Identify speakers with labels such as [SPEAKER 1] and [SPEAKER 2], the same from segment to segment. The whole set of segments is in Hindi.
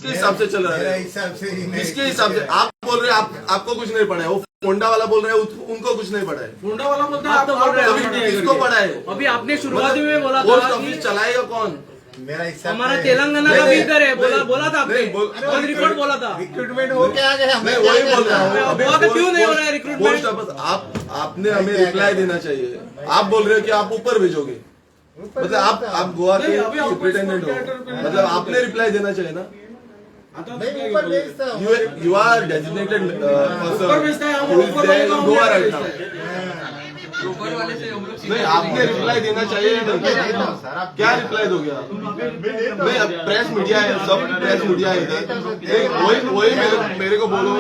[SPEAKER 1] किसके हिसाब से चल रहा है?
[SPEAKER 2] हिसाब से
[SPEAKER 1] किसके हिसाब से? आप बोल रहे हैं आपको कुछ नहीं पड़ा है, वो फोंडा वाला बोल रहे हैं उनको कुछ नहीं पड़ा है।
[SPEAKER 3] फोंडा वाला बोलते हैं, आप तो बोल रहे हैं
[SPEAKER 1] किसको पड़ा है?
[SPEAKER 3] अभी आपने शुरुआत में बोला
[SPEAKER 1] पोस्ट
[SPEAKER 3] था
[SPEAKER 1] ऑफिस चलाएगा कौन?
[SPEAKER 2] मेरा हिसाब
[SPEAKER 3] हमारा तेलंगाना का भी इधर है, बोला था आपने, ऑन रिकॉर्ड बोला था।
[SPEAKER 2] रिक्रूटमेंट हो क्या आ गया?
[SPEAKER 1] मैं वही बोल रहा हूँ, अभी
[SPEAKER 3] वहाँ पे क्यों नहीं हो रहा है रिक्रूटमेंट?
[SPEAKER 1] पोस्ट ऑफिस आपने हमें रिप्लाई देना चाहिए। आप बोल रहे हो कि आप ऊपर भेजोगे, मतलब आप गोवा के सुप्रिटेंडेंट हो, मतलब आपने रिप्लाई देना चाहिए ना।
[SPEAKER 2] नहीं ऊपर भेजता हूँ।
[SPEAKER 1] You are designated person Goa right now. नहीं, आपने रिप्लाई देना चाहिए। क्या रिप्लाई दोगे आप? नहीं, अब प्रेस मीडिया है, सब प्रेस मीडिया है इधर। वही मेरे को बोलो,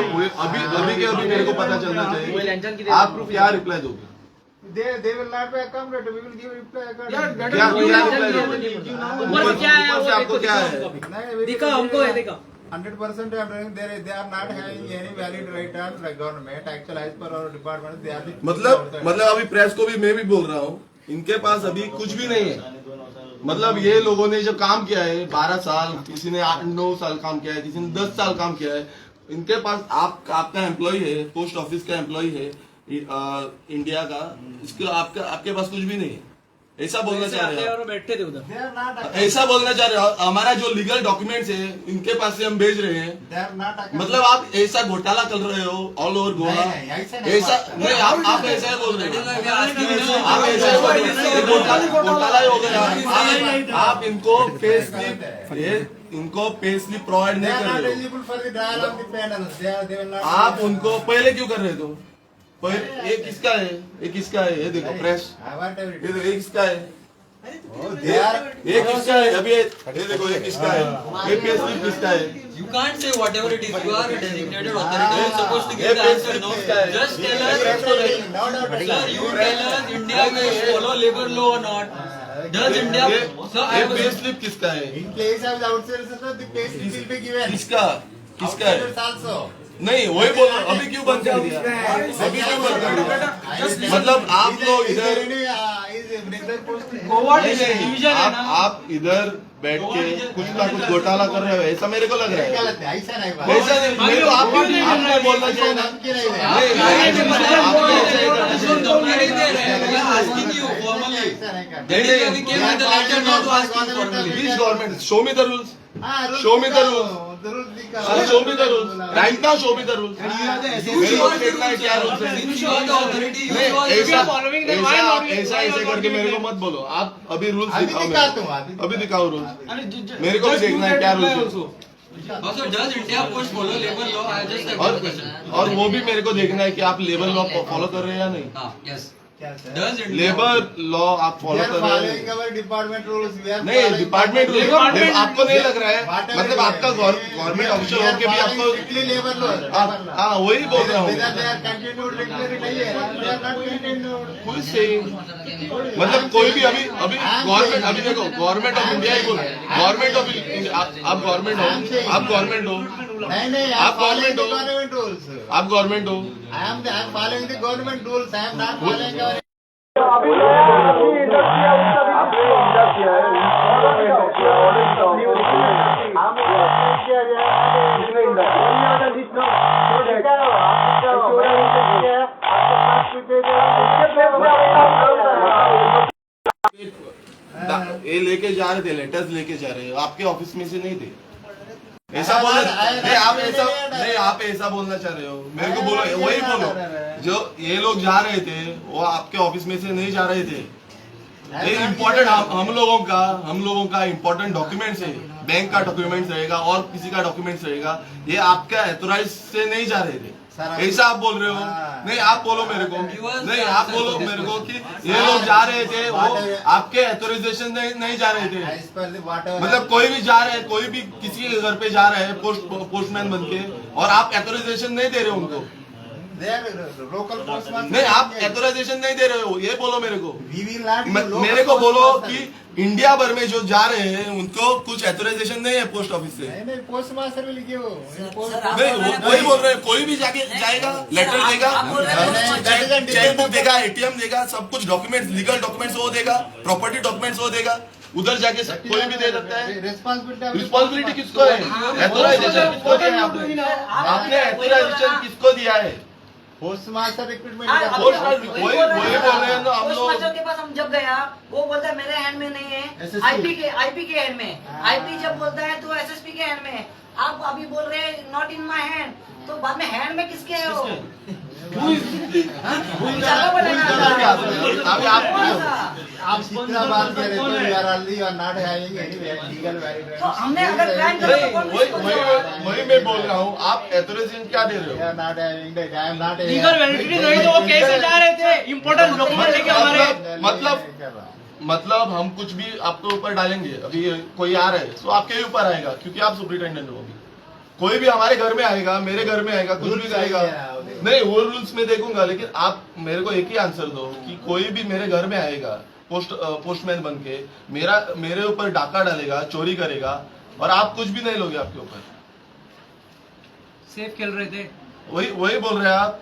[SPEAKER 1] अभी के अभी मेरे को पता चलना चाहिए आप क्या रिप्लाई दोगे।
[SPEAKER 2] They will not be accommodated. We will give reply accordingly.
[SPEAKER 1] क्या रिप्लाई दोगे?
[SPEAKER 3] ऊपर में क्या है
[SPEAKER 1] ऊपर से
[SPEAKER 3] वो
[SPEAKER 1] आपको क्या है?
[SPEAKER 2] नहीं,
[SPEAKER 3] दिखा हमको है, दिखा
[SPEAKER 2] 100% they are not having any valid right on the government. Actually, as per our department, they are the
[SPEAKER 1] मतलब अभी प्रेस को भी मैं भी बोल रहा हूँ, इनके पास अभी कुछ भी नहीं है। मतलब ये लोगों ने जो काम किया है 12 साल, किसी ने 8-9 साल काम किया है, किसी ने 10 साल काम किया है, इनके पास आपका एम्प्लॉय है, पोस्ट ऑफिस का एम्प्लॉय है इंडिया का, इसके आपके पास कुछ भी नहीं है। ऐसा बोलना चाह रहे हो?
[SPEAKER 3] बैठते थे उधर,
[SPEAKER 2] They are not.
[SPEAKER 1] ऐसा बोलना चाह रहे हो? हमारा जो लीगल डॉक्यूमेंट्स है इनके पास से हम भेज रहे हैं,
[SPEAKER 2] They are not accommodated.
[SPEAKER 1] मतलब आप ऐसा घोटाला कर रहे हो ऑल ओवर गोवा।
[SPEAKER 2] नहीं, ऐसा नहीं
[SPEAKER 1] ऐसा नहीं, आप ऐसा ही बोल रहे हो, आप ऐसा ही बोल रहे हो, घोटाला ही हो गया। आप इनको पे स्लिप प्रोवाइड
[SPEAKER 2] They
[SPEAKER 1] नहीं
[SPEAKER 2] are
[SPEAKER 1] कर
[SPEAKER 2] not
[SPEAKER 1] रहे हो।
[SPEAKER 2] eligible for the dial of the panels. They will not.
[SPEAKER 1] आप उनको पहले क्यों कर रहे थे? ये किसका है? ये किसका है? ये देखो प्रेस,
[SPEAKER 2] I want
[SPEAKER 1] ये
[SPEAKER 2] everything.
[SPEAKER 1] देखो ये किसका है?
[SPEAKER 2] Oh, they are.
[SPEAKER 1] ये किसका है? अभी ये देखो ये किसका है? ये पे स्लिप किसका है?
[SPEAKER 4] You can't say whatever it is. You are a designated authority. You are supposed to
[SPEAKER 1] ये
[SPEAKER 4] give the
[SPEAKER 1] पे
[SPEAKER 4] answer.
[SPEAKER 1] स्लिप
[SPEAKER 4] No,
[SPEAKER 1] किसका है?
[SPEAKER 4] just tell us.
[SPEAKER 2] No doubt.
[SPEAKER 4] Sir, you tell us India will follow labor law or not. Does India? Sir, I
[SPEAKER 1] ये
[SPEAKER 4] was.
[SPEAKER 1] पे स्लिप किसका है?
[SPEAKER 2] In case of the outsiders, the case will be given.
[SPEAKER 1] किसका है?
[SPEAKER 2] Outsiders also.
[SPEAKER 1] नहीं वही बोल रहा हूँ, अभी क्यों बंद कर दिया? अभी क्यों बंद कर दिया? मतलब आप लोग इधर
[SPEAKER 3] गोवा
[SPEAKER 1] नहीं,
[SPEAKER 3] डिवीजन है ना,
[SPEAKER 1] आप इधर बैठ के कुछ ना कुछ घोटाला कर रहे हो, ऐसा मेरे को लग रहा है।
[SPEAKER 2] गलत है, ऐसा नहीं बात।
[SPEAKER 1] ऐसा नहीं, मेरे को आपने बोलना चाहिए ना।
[SPEAKER 2] धमकी नहीं दे।
[SPEAKER 4] Asking you formally.
[SPEAKER 2] ऐसा नहीं करना।
[SPEAKER 4] That is why we came with the letter not to ask you formally.
[SPEAKER 1] Which government? Show me the rules.
[SPEAKER 2] हाँ, rules
[SPEAKER 1] Show me the
[SPEAKER 2] दिखाओ,
[SPEAKER 1] rules.
[SPEAKER 2] the rules दिखाओ।
[SPEAKER 1] Show me the rules. Right now show me the rules.
[SPEAKER 4] You show us the
[SPEAKER 1] देखना है क्या
[SPEAKER 4] rules.
[SPEAKER 1] rules है।
[SPEAKER 4] You show the authority. You
[SPEAKER 1] नहीं,
[SPEAKER 4] show us the
[SPEAKER 1] ऐसा
[SPEAKER 4] rules.
[SPEAKER 1] ऐसा करके मेरे को मत बोलो। आप अभी रूल्स
[SPEAKER 2] अभी
[SPEAKER 1] दिखाओ
[SPEAKER 2] दिखाता
[SPEAKER 1] मेरे
[SPEAKER 2] हूँ,
[SPEAKER 1] को। अभी दिखाओ रूल्स। मेरे को भी
[SPEAKER 3] Just
[SPEAKER 1] देखना है
[SPEAKER 3] do
[SPEAKER 1] क्या
[SPEAKER 3] that
[SPEAKER 1] रूल्स
[SPEAKER 3] also.
[SPEAKER 1] है।
[SPEAKER 4] Also, does India post follow labor law? I just have one question.
[SPEAKER 1] और वो भी मेरे को देखना है कि आप लेबर लॉ फॉलो कर रहे हैं या नहीं।
[SPEAKER 4] Yes.
[SPEAKER 2] क्या sir?
[SPEAKER 4] Does India?
[SPEAKER 1] Labour law आप
[SPEAKER 2] We
[SPEAKER 1] फॉलो
[SPEAKER 2] are
[SPEAKER 1] कर रहे
[SPEAKER 2] following
[SPEAKER 1] हैं?
[SPEAKER 2] our department rules. We are
[SPEAKER 1] नहीं,
[SPEAKER 2] following
[SPEAKER 1] डिपार्टमेंट रूल
[SPEAKER 3] Department
[SPEAKER 1] आपको नहीं लग रहा है?
[SPEAKER 2] Whatever
[SPEAKER 1] मतलब
[SPEAKER 2] it is.
[SPEAKER 1] आपका गवर्नमेंट ऑफिसर
[SPEAKER 2] We are
[SPEAKER 1] होके भी
[SPEAKER 2] following
[SPEAKER 1] आपको
[SPEAKER 2] strictly labor law.
[SPEAKER 1] हाँ वही बोल रहा
[SPEAKER 2] Whether
[SPEAKER 1] हूँ।
[SPEAKER 2] they are continued regularly नहीं है, they are not continued.
[SPEAKER 1] कोई सही मतलब कोई भी अभी गवर्नमेंट अभी देखो गवर्नमेंट ऑफ इंडिया ही बोल गवर्नमेंट ऑफ आप गवर्नमेंट हो, आप गवर्नमेंट हो,
[SPEAKER 2] नहीं नहीं, I am
[SPEAKER 1] आप
[SPEAKER 2] following the
[SPEAKER 1] government
[SPEAKER 2] government rules.
[SPEAKER 1] आप गवर्नमेंट हो।
[SPEAKER 2] I am following the government rules. I am not following our.
[SPEAKER 1] ये लेके जा रहे थे, लेटर्स लेके जा रहे हैं, आपके ऑफिस में से नहीं थे। ऐसा बोल नहीं, आप ऐसा बोलना चाह रहे हो, मेरे को बोलो, वही बोलो जो ये लोग जा रहे थे वो आपके ऑफिस में से नहीं जा रहे थे। ये इम्पोर्टेंट हम लोगों का इम्पोर्टेंट डॉक्यूमेंट्स है, बैंक का डॉक्यूमेंट्स रहेगा और किसी का डॉक्यूमेंट्स रहेगा, ये आपका एथोराइज से नहीं जा रहे थे। ऐसा आप बोल रहे हो? नहीं, आप बोलो मेरे को, नहीं आप बोलो मेरे को कि ये लोग जा रहे थे वो आपके एथोराइजेशन नहीं जा रहे थे।
[SPEAKER 2] As per the whatever.
[SPEAKER 1] मतलब कोई भी जा रहा है, कोई भी किसी के घर पे जा रहा है पोस्टमैन बन के और आप एथोराइजेशन नहीं दे रहे हो उनको।
[SPEAKER 2] They are local postman.
[SPEAKER 1] नहीं, आप एथोराइजेशन नहीं दे रहे हो, ये बोलो मेरे को।
[SPEAKER 2] We will not.
[SPEAKER 1] मेरे को बोलो कि इंडिया भर में जो जा रहे हैं उनको कुछ एथोराइजेशन नहीं है पोस्ट ऑफिस से।
[SPEAKER 2] नहीं नहीं, पोस्ट मास्टर will give.
[SPEAKER 1] नहीं, वही बोल रहे हैं, कोई भी जाके जाएगा, लेटर देगा, चेक बुक देगा, एटीएम देगा, सब कुछ डॉक्यूमेंट्स, लीगल डॉक्यूमेंट्स वो देगा, प्रॉपर्टी डॉक्यूमेंट्स वो देगा। उधर जाके कोई भी दे सकता है।
[SPEAKER 2] रिस्पॉन्सिबिलिटी
[SPEAKER 1] किसको है? एथोराइजेशन किसको दिया है आपने एथोराइजेशन किसको दिया है?
[SPEAKER 2] पोस्ट मास्टर रिक्रूटमेंट
[SPEAKER 1] वही बोल रहे हैं ना हम
[SPEAKER 5] पोस्ट
[SPEAKER 1] लोग।
[SPEAKER 5] मास्टर के पास हम जब गया वो बोलता है मेरे हैंड में नहीं है,
[SPEAKER 2] SSP
[SPEAKER 5] आईपी के हैंड में। आईपी जब बोलता है तो एसएसपी के हैंड में है। आप अभी बोल रहे हैं नॉट इन माय हैंड, तो बाद में हैंड में किसके है वो? विचारना पड़ेगा।
[SPEAKER 1] अभी
[SPEAKER 2] आप जितना बात कर रहे हो you are already you are not having any legal valid
[SPEAKER 5] तो हमने अगर प्लान करा तो कौन किसको देगा?
[SPEAKER 1] वही मैं बोल रहा हूँ। आप एथोराइजेशन क्या दे रहे
[SPEAKER 2] यू
[SPEAKER 1] हो?
[SPEAKER 2] Are not having that I am not
[SPEAKER 3] legal validity नहीं तो वो कैसे जा रहे थे इम्पोर्टेंट डॉक्यूमेंट लेके हमारे।
[SPEAKER 1] मतलब हम कुछ भी आपके ऊपर डालेंगे। अभी कोई आ रहा है तो आपके ही ऊपर आएगा क्योंकि आप सुपरिटेंडेंट हो। अभी कोई भी हमारे घर में आएगा, मेरे घर में आएगा, कुछ भी करेगा, नहीं वो रूल्स में देखूंगा। लेकिन आप मेरे को एक ही आंसर दो कि कोई भी मेरे घर में आएगा पोस्टमैन बन के मेरे ऊपर डाका डालेगा, चोरी करेगा और आप कुछ भी नहीं लोगे आपके ऊपर।
[SPEAKER 3] सेफ खेल रहे थे।
[SPEAKER 1] वही बोल रहे हैं आप।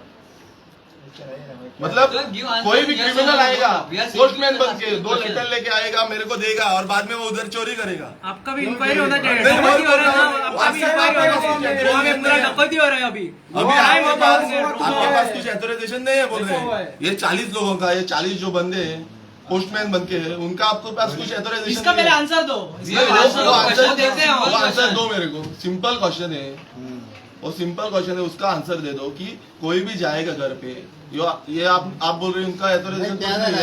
[SPEAKER 1] मतलब
[SPEAKER 4] Sir, give answer
[SPEAKER 1] कोई भी
[SPEAKER 4] yes or
[SPEAKER 1] क्रिमिनल
[SPEAKER 4] no.
[SPEAKER 1] आएगा
[SPEAKER 4] We are
[SPEAKER 1] पोस्टमैन
[SPEAKER 4] simply
[SPEAKER 1] बन के
[SPEAKER 4] asking
[SPEAKER 1] 2
[SPEAKER 4] question.
[SPEAKER 1] लेटर लेके आएगा, मेरे को देगा और बाद में वो उधर चोरी करेगा।
[SPEAKER 3] आपका भी इंक्वायरी होना चाहिए।
[SPEAKER 1] नहीं,
[SPEAKER 3] डकैती हो रहा है
[SPEAKER 1] वो-
[SPEAKER 3] ना, आपका भी इंक्वायरी होना चाहिए। वहाँ पे पूरा डकैती हो रहा है अभी।
[SPEAKER 1] अभी
[SPEAKER 3] Crime
[SPEAKER 1] आपके
[SPEAKER 3] होता
[SPEAKER 1] पास
[SPEAKER 3] है,
[SPEAKER 1] आपके पास कुछ एथोराइजेशन नहीं है बोल रहे
[SPEAKER 3] ऐसा
[SPEAKER 1] हैं। ये 40 लोगों का, ये 40 जो बंदे हैं पोस्टमैन बन के हैं, उनका आपके पास कुछ एथोराइजेशन
[SPEAKER 3] इसका पहले आंसर दो।
[SPEAKER 4] question देखते हैं,
[SPEAKER 1] वो
[SPEAKER 4] और
[SPEAKER 1] आंसर
[SPEAKER 4] question।
[SPEAKER 1] दो मेरे को। सिंपल क्वेश्चन है वो, सिंपल क्वेश्चन है, उसका आंसर दे दो कि कोई भी जाएगा घर पे। ये आप बोल रहे हैं उनका एथोराइजेशन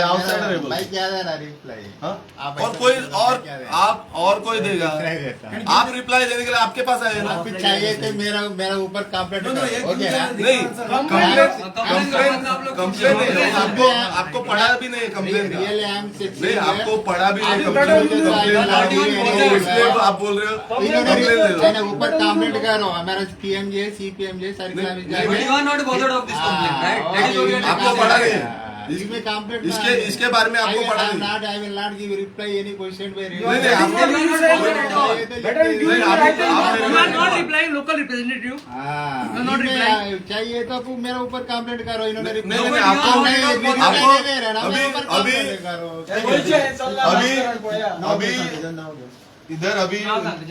[SPEAKER 1] आउटसाइडर है बोल
[SPEAKER 2] भाई
[SPEAKER 1] रहे हैं।
[SPEAKER 2] क्या देना रिप्लाई
[SPEAKER 1] हाँ?
[SPEAKER 2] आप
[SPEAKER 1] और
[SPEAKER 2] ऐसा
[SPEAKER 1] कोई
[SPEAKER 2] बोलते हैं,
[SPEAKER 1] और
[SPEAKER 2] क्या देना?
[SPEAKER 1] आप और कोई देगा।
[SPEAKER 2] रिप्लाई देता है।
[SPEAKER 1] आप रिप्लाई देने के लिए आपके पास आएगा।
[SPEAKER 2] आपको चाहिए तो मेरा ऊपर कंप्लेंट ओके ना
[SPEAKER 1] नहीं कंप्लेन नहीं, आपको पढ़ा भी नहीं कंप्लेन का।
[SPEAKER 2] रियल एम
[SPEAKER 1] नहीं आपको पढ़ा भी नहीं कंप्लेन, इसलिए आप बोल रहे हो कंप्लेन दे दो।
[SPEAKER 2] मैंने ऊपर कंप्लेंट कर रहा हूँ हमारा पीएमजे सीपीएमजे सारी
[SPEAKER 4] But you are not bothered of this complaint, right? That is what you are
[SPEAKER 1] आपको
[SPEAKER 4] telling.
[SPEAKER 1] पढ़ा नहीं
[SPEAKER 2] इसमें कंप्लेंट
[SPEAKER 1] इसके बारे में आपको पढ़ा नहीं।
[SPEAKER 2] Not I will not give reply any question by
[SPEAKER 1] नहीं नहीं आपको
[SPEAKER 3] You are not replying local representative. not replying.
[SPEAKER 2] चाहिए तो आपको मेरा ऊपर कंप्लेंट करो इन्होंने
[SPEAKER 1] नहीं
[SPEAKER 2] reply
[SPEAKER 1] नहीं
[SPEAKER 2] नहीं
[SPEAKER 1] आपको
[SPEAKER 2] दिया।
[SPEAKER 1] आपको
[SPEAKER 2] नहीं दे रहे ना, मेरे ऊपर
[SPEAKER 1] अभी
[SPEAKER 2] complaint करो।
[SPEAKER 1] अभी इधर अभी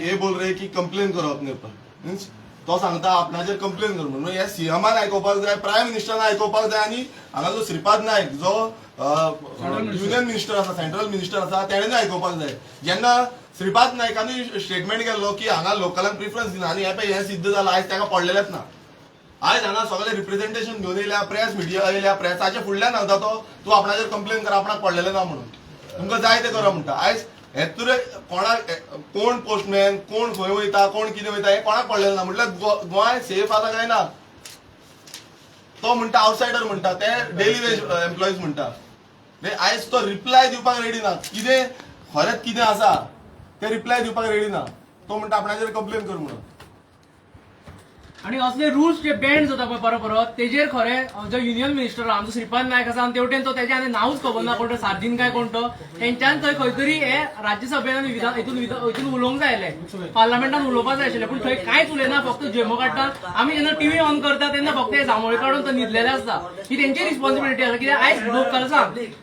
[SPEAKER 1] ये बोल रहे कि कंप्लेन करो अपने ऊपर। मीन्स तो सांगता आपणा जर कंप्लेन कर म्हणून हे सीएमान आयकोपाक जाय, प्रायम मिनिस्टरान आयकोपाक जाय आणि हांगा जो श्रीपाद नायक जो युनियन मिनिस्टर आसा, सेंट्रल मिनिस्टर आसा, तेणेन आयकोपाक जाय। जेन्ना श्रीपाद नायकांनी स्टेटमेंट केल्लो की हांगा लोकलांक प्रिफरन्स दिना आणि हे सिद्ध जालां, आयज ताका पडलेलेच ना। आयज हांगा सगळे रिप्रेझेंटेशन घेवन येयल्या, प्रेस मिडिया येयल्या, प्रेसाच्या फुडल्यान सांगता तो तूं आपणाचेर कंप्लेन कर, आपणाक पडलेलें ना म्हणून। तुमकां जाय तें करा म्हणटा। आयज हेतुरे कोणाक कोण पोस्टमॅन, कोण खंय वयता, कोण कितें वयता हे कोणाक पडलेलें ना। म्हटल्यार गोंय सेफ आसा काय ना तो म्हणटा आउटसायडर म्हणटा, ते डेली वेज एम्प्लॉईज म्हणटा। आयज तो रिप्लाय दिवपाक रेडी ना, कितें खरेंच कितें आसा ते रिप्लाय दिवपाक रेडी ना। तो म्हणटा आपणाचेर कंप्लेन कर म्हणून।
[SPEAKER 3] आणि असले रूल्स जे बँड जाता पळय परत परत तेजेर खरें जो युनियन मिनिस्टर आमचो श्रीपाद नायक आसा तेवटेन तो तेजे आनी नांवूच खबर ना कोण तो सार्दीन काय कोण तो। तेंच्यान थंय खंय तरी हे राज्यसभेन आनी हितून उलोवंक जाय आसलें, पार्लमेंटान उलोवपाक जाय आशिल्लें, पूण थंय कांयच उलयना। फक्त जेमो काडटात आमी जेन्ना टीव्ही ऑन करता तेन्ना फक्त हे जांभोळे काडून तो न्हिदलेले आसता। ही तेंची रिस्पॉन्सिबिलिटी आसा, कित्याक आयज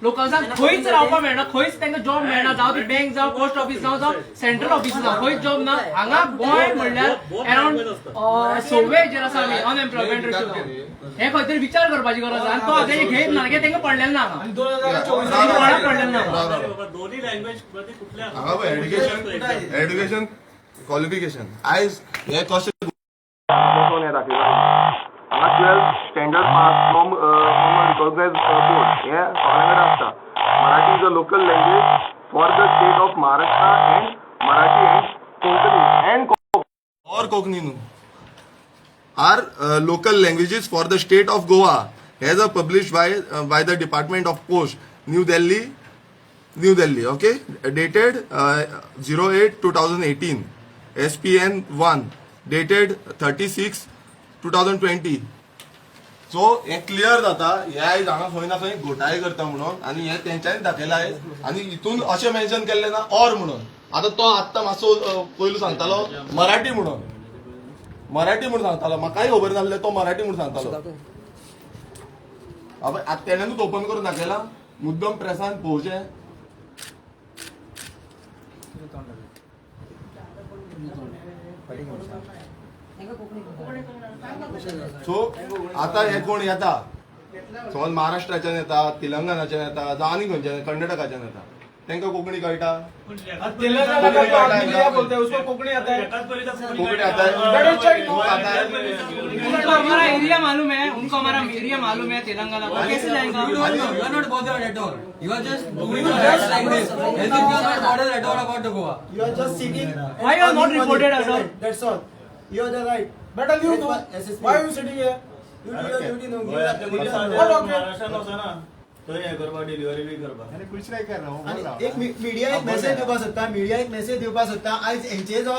[SPEAKER 3] लोकल्सांक खंयच रावपाक मेळना, खंयच तांकां जॉब मेळना, जावं ती बँक जावं पोस्ट ऑफिस जावं सेंट्रल ऑफिस जावं, खंयच जॉब ना। हांगा गोंय म्हणल्यार अरावंड 16 जे आसा आमी अनएम्प्लॉयमेंट रेशो हे खंय तरी विचार करपाची गरज आसा। आनी तो आतां घेत ना, कित्याक तांकां पडलेलें ना हांगा, कोणाक पडलेलें ना।
[SPEAKER 6] दोन्ही लँग्वेज मध्ये कुठल्या
[SPEAKER 1] हांगा पळय एड्युकेशन क्वालिफिकेशन आयज हे कशें हे दाखयला हांगा 12th standard pass from recognised board हे सगळ्यांकडे आसता। Marathi is a local language for the state of Maharashtra and Marathi and Konkani and और कोंकणी न्हू are local languages for the state of Goa as a published by the Department of Post, New Delhi, okay, dated 08/2018, SPN 1 dated 36/2020. So hey clear जाता हे आयज हांगा खंय ना खंय घोटाळे करता म्हणून, आनी हे तेंच्यांनी दाखयला आयज, आनी हितून अशें मेन्शन केल्लें ना और म्हणून। आतां तो आत्तां मातसो पयलू सांगतालो मराठी म्हणून सांगतालो, म्हाकाय खबर नासलें तो मराठी म्हणून सांगतालो। आता तेणेनूच ओपन करून दाखयला, मुद्दम प्रेसान पोवचें। सो आता हे कोण येता समज महाराष्ट्राच्यान येता तेलंगणाच्यान येता जावं आनी खंयच्यान कर्नाटकाच्यान येता तांकां कोंकणी कळटा
[SPEAKER 3] तेलंगाना का तो आदमी क्या बोलते हैं उसको कोंकणी आता है
[SPEAKER 1] कोंकणी आता
[SPEAKER 3] उनको हमारा एरिया मालूम है, उनको हमारा एरिया मालूम है तेलंगाना का, कैसे जाएंगे?
[SPEAKER 4] You are not bothered at all. You are just doing just like this. As if you are not bothered at all about the Goa.
[SPEAKER 6] You are just sitting.
[SPEAKER 3] Why you are not reported at all?
[SPEAKER 6] That's all. You are the right.
[SPEAKER 3] Better you do.
[SPEAKER 6] SSP.
[SPEAKER 3] Why are you sitting here?
[SPEAKER 6] You do your duty. No.
[SPEAKER 2] आणि कुछ नाही करणार
[SPEAKER 6] आणि एक मीडिया एक मेसेज दिवपाक सोदता आयज हेंचे जो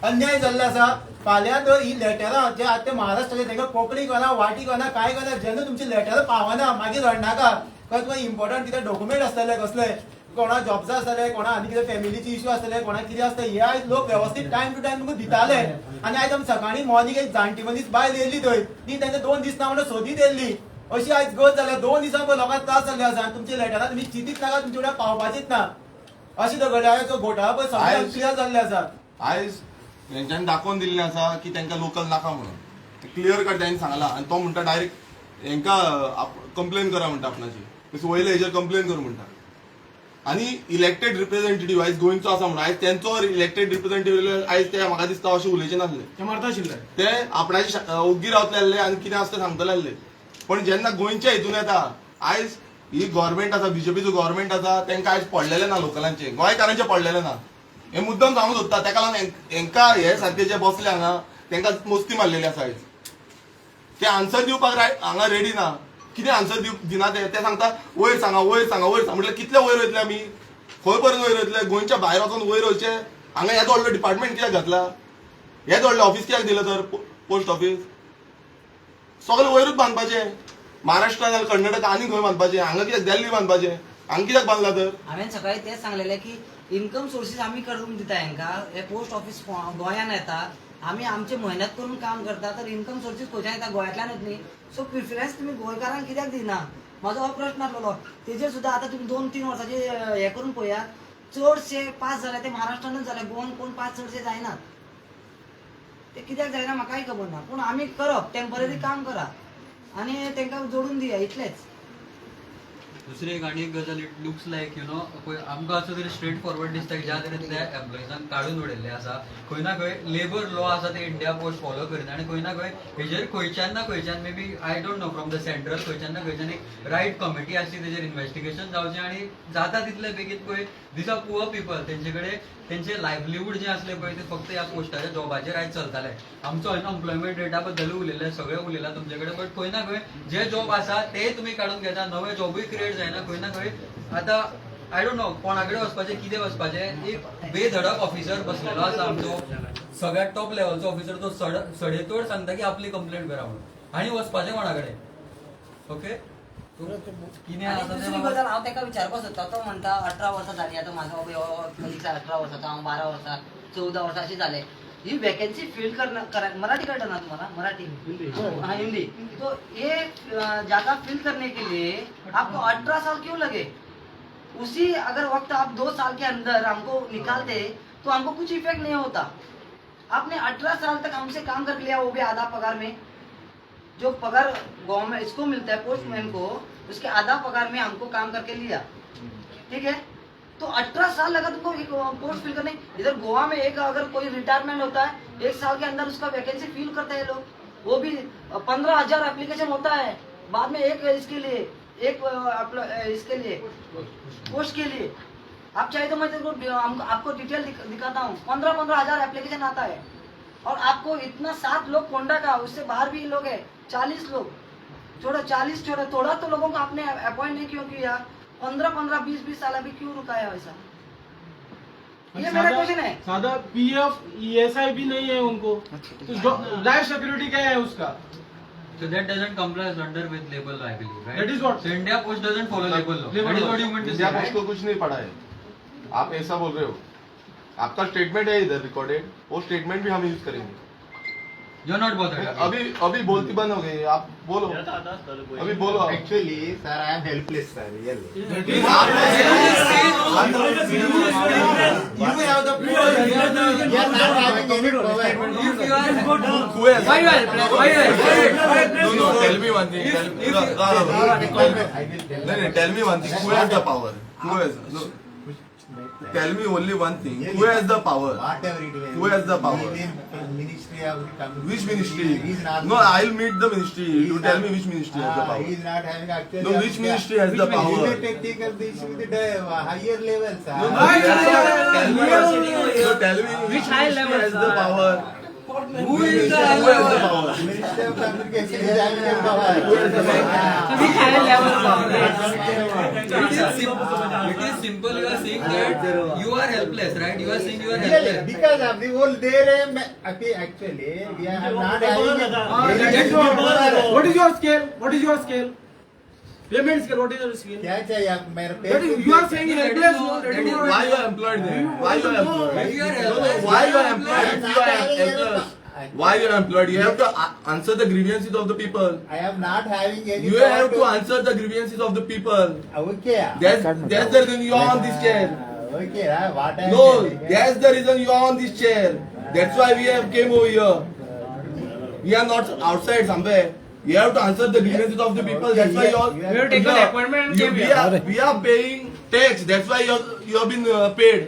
[SPEAKER 6] अन्याय जाल्लो आसा फाल्यां जर ही लेटरां जे आतां ते महाराष्ट्राचे तांकां कोंकणी कळना वाटी कळना काय कळना जेन्ना तुमची लेटरां पावना मागीर रडनाका तुका इम्पॉर्टंट कितें डॉक्युमेंट आसतले कसले कोणा जॉबचा आसतले कोणा आनी कितें फॅमिलीचे इश्यू आसतले कोणा कितें आसता हे आयज लोक व्यवस्थीत टायम टू टायम तुमकां दिताले आनी आयज आमी सकाळीं मॉर्निंग एक जाणटी मनीस बायल येयल्ली थंय ती तांकां 2 दीस ना म्हणून सोदीत येयल्ली अशी आयज गत जाल्या 2 दिसांक लोकांक त्रास जाल्ले आसा आनी तुमची लेटरां तुमी चिंतीत नाका तुमचे कडेन पावपाचीच ना अशी तो घड्याळाचो घोटाळा पळय सगळ्यांक क्लियर जाल्ले आसा
[SPEAKER 1] आयज हेंच्यानी दाखोवन दिल्लें आसा की तांकां लोकल नाका म्हणून क्लियर कट तांणी सांगला आनी तो म्हणटा डायरेक्ट हेंकां कंप्लेन करा म्हणटा आपणाची वयले हेजेर कंप्लेन कर म्हणटा आनी इलेक्टेड रिप्रेझेंटेटिव्ह आयज गोंयचो आसा म्हणून आयज तेंचो इलेक्टेड रिप्रेझेंटेटिव्ह आयज ते म्हाका दिसता अशें उलयचे नासले
[SPEAKER 3] ते मरता आशिल्ले
[SPEAKER 1] ते आपणाची ओग्गी रावतले आसले आनी कितें आसता सांगतले आसले पण जेन्ना गोंयच्या हितून येता आयज ही गव्हर्मेंट आसा बीजेपीचो गव्हर्मेंट आसा तांकां आयज पडलेले ना लोकलांचे गोंयकारांचे पडलेले ना हे मुद्दम सांगून सोदता ताका लागून हेंकां हे सारखे जे बसले हांगा तांकां मस्ती मारलेली आसा आयज ते आन्सर दिवपाक हांगा रेडी ना कितें आन्सर दिना ते सांगता वयर सांगा वयर सांगा वयर सांगा म्हटल्यार कितले वयर वयतले आमी खंय पर्यंत वयर वयतले गोंयच्या भायर वचून वयर वयचे हांगा येदो व्हडलो डिपार्टमेंट कित्याक घातला येदो व्हडलें ऑफिस कित्याक दिलं तर पोस्ट ऑफिस सगळें वयरूच बांदपाचें महाराष्ट्रा नाजाल्यार कर्नाटका आनी खंय बांदपाचें हांगा कित्याक दिल्ली बांदपाचें हांगा कित्याक बांदला तर
[SPEAKER 5] हांवें सकाळी तेच सांगलेलें की इन्कम सोर्सीस आमी करून दिता हांकां हे पोस्ट ऑफिस गोंयान येता आमी आमचे मेहनत करून काम करता तर इन्कम सोर्सीस खंयच्यान येता गोंयांतल्यानूच न्ही सो प्रिफरन्स तुमी गोंयकारांक कित्याक दिना म्हाजो हो प्रश्न आसलेलो तेजेर सुद्दां आतां तुमी 2-3 वर्सांचे हे करून पळयात चडशे पास जाले ते महाराष्ट्रानूच जाले गोवन कोण पास चडशे जायनात ते कित्याक जायना म्हाकाय खबर ना पूण आमी करप टेम्पररी काम करा आनी तांकां जोडून दिया इतलेंच
[SPEAKER 4] दुसरी एक आनी एक गजाल it looks like you know आमकां असो तरी स्ट्रेट फॉरवर्ड दिसता की ज्या तरेन त्या एम्प्लॉइजांक काडून उडयल्ले आसा खंय ना खंय लेबर लॉ आसा ते इंडिया पोस्ट फॉलो करिना आनी खंय ना खंय हेजेर खंयच्यान ना खंयच्यान maybe I don't know from the central खंयच्यान ना खंयच्यान एक रायट कमिटी आसली तेजेर इन्व्हेस्टिगेशन जावचें आनी जाता तितले बेगीन पळय दीस आर पुअर पीपल तेंचे कडेन तेंचे लायव्हलीहूड जे असले पळय ते फक्त ह्या पोस्टाच्या जॉबाचेर आयज चलताले आमचो अनएम्प्लॉयमेंट रेटा बद्दल उलयले सगळे उलयला तुमचे कडेन बट खंय ना खंय जे जॉब आसा ते तुमी काडून घेता नवे जॉबूय क्रिएट जायना खंय ना खंय आतां आय डोंट नो कोणा कडेन वचपाचें कितें वचपाचें एक बेधडक ऑफिसर बसलेलो आसा आमचो सगळ्यात टॉप लेवलचो ऑफिसर तो सडेतोड सांगता की आपली कंप्लेंट करा म्हणून आनी वचपाचें कोणा कडेन ओके कितें आसा
[SPEAKER 5] दुसरी
[SPEAKER 4] तें
[SPEAKER 5] गजाल हांव ताका विचारपाक सोदता तो म्हणटा 18 वर्सां जालीं आतां म्हाजो 18 वर्सांचो हांव 12 वर्सां 14 वर्सां अशी जाले ही वैकेंसी फिल करना मराठी कळता ना तुम्हाला मराठी हाँ हिंदी तो ये जगह फिल करने के लिए आपको 18 साल क्यों लगे उसी अगर वक्त आप 2 साल के अंदर हमको निकालते तो हमको कुछ इफेक्ट नहीं होता आपने 18 साल तक हमसे काम कर लिया वो भी आधा पगार में जो पगार गवर्नमेंट इसको मिलता है पोस्टमैन को उसके आधा पगार में हमको काम करके लिया ठीक है तो 18 साल लगा तुमको एक पोस्ट फिल करने इधर गोवा में एक अगर कोई रिटायरमेंट होता है 1 साल के अंदर उसका वैकेंसी फिल करते हैं लोग वो भी 15,000 एप्लीकेशन होता है बाद में एक इसके लिए पोस्ट के लिए आप चाहे तो मैं आपको डिटेल दिखाता हूँ 15,000 एप्लीकेशन आता है और आपको इतना 7 लोग कोंडा का उससे बाहर भी लोग है 40 लोग थोड़ा तो लोगों को आपने अपॉइंट नहीं क्यों किया 15, 20 साल अभी क्यों रुकाया वैसा ये मेरा क्वेश्चन है
[SPEAKER 3] सादा पीएफ ईएसआई भी नहीं है उनको तो लाइफ सिक्योरिटी क्या है उसका
[SPEAKER 4] So that doesn't comply under with labor law, I believe, right?
[SPEAKER 3] That is what?
[SPEAKER 4] So India Post doesn't follow labor law.
[SPEAKER 3] Labor
[SPEAKER 4] That is
[SPEAKER 3] law.
[SPEAKER 4] what you meant to say,
[SPEAKER 1] India post
[SPEAKER 4] right?
[SPEAKER 1] को कुछ नहीं पड़ा है आप ऐसा बोल रहे हो आपका स्टेटमेंट है इधर रिकॉर्डेड वो स्टेटमेंट भी हम यूज करेंगे
[SPEAKER 4] यू आर नॉट बॉदर्ड
[SPEAKER 1] अभी बोलती बंद हो गई, आप बोलो, अभी बोलो आप।
[SPEAKER 2] Actually, sir, I am helpless, sir. Really.
[SPEAKER 6] You have the power.
[SPEAKER 2] We are not having any power.
[SPEAKER 1] Who has-
[SPEAKER 3] Why you are helpless? Why you are helpless?
[SPEAKER 1] No, tell me one thing.
[SPEAKER 2] I will tell
[SPEAKER 1] No, tell me one thing. Who has the power? Who has? No. Tell me only one thing. Who has the power?
[SPEAKER 2] Whatever it is.
[SPEAKER 1] Who has the power?
[SPEAKER 2] Ministry of the community.
[SPEAKER 1] Which ministry?
[SPEAKER 2] He is not.
[SPEAKER 1] No, I'll meet the ministry. You tell me which ministry has the
[SPEAKER 2] He
[SPEAKER 1] power.
[SPEAKER 2] is not having actually.
[SPEAKER 1] No, which ministry has the
[SPEAKER 2] He
[SPEAKER 1] power?
[SPEAKER 2] will take up the issue with the higher level, sir.
[SPEAKER 1] No, tell me
[SPEAKER 3] Which high
[SPEAKER 1] ministry
[SPEAKER 3] level,
[SPEAKER 1] has the
[SPEAKER 3] sir?
[SPEAKER 1] power.
[SPEAKER 4] Who is the
[SPEAKER 1] Who has the power?
[SPEAKER 2] Ministry of Communication is having the power.
[SPEAKER 3] So which higher level,
[SPEAKER 4] It is simple. You are saying that you are helpless, right? You are saying you are
[SPEAKER 2] Really,
[SPEAKER 4] helpless.
[SPEAKER 2] because of the whole there, actually, we are not having.
[SPEAKER 6] What is your scale? What is your scale? Payment scale. What is your scale?
[SPEAKER 2] क्या चाहिए आप मेरे पे?
[SPEAKER 6] That is, you are saying helpless. No, that is not.
[SPEAKER 1] Why you are employed then? Why you are employed?
[SPEAKER 4] If you are
[SPEAKER 1] No, no,
[SPEAKER 4] helpless,
[SPEAKER 1] why you are employed? If you are employed, why you are employed? You have to answer the grievances of the people.
[SPEAKER 2] I am not having any.
[SPEAKER 1] You have to answer the grievances of the people.
[SPEAKER 2] Okay.
[SPEAKER 1] That's the reason you are on this chair.
[SPEAKER 2] Okay, what I am
[SPEAKER 1] No,
[SPEAKER 2] telling,
[SPEAKER 1] that's the reason you are on this chair. That's why we have came over here. We are not outside somewhere. You have to answer the grievances of the people. That's why you are.
[SPEAKER 2] You
[SPEAKER 3] You have taken
[SPEAKER 1] Yeah.
[SPEAKER 3] appointment and
[SPEAKER 1] You-
[SPEAKER 3] came
[SPEAKER 1] we
[SPEAKER 3] here.
[SPEAKER 1] are we are paying tax. That's why you have been paid.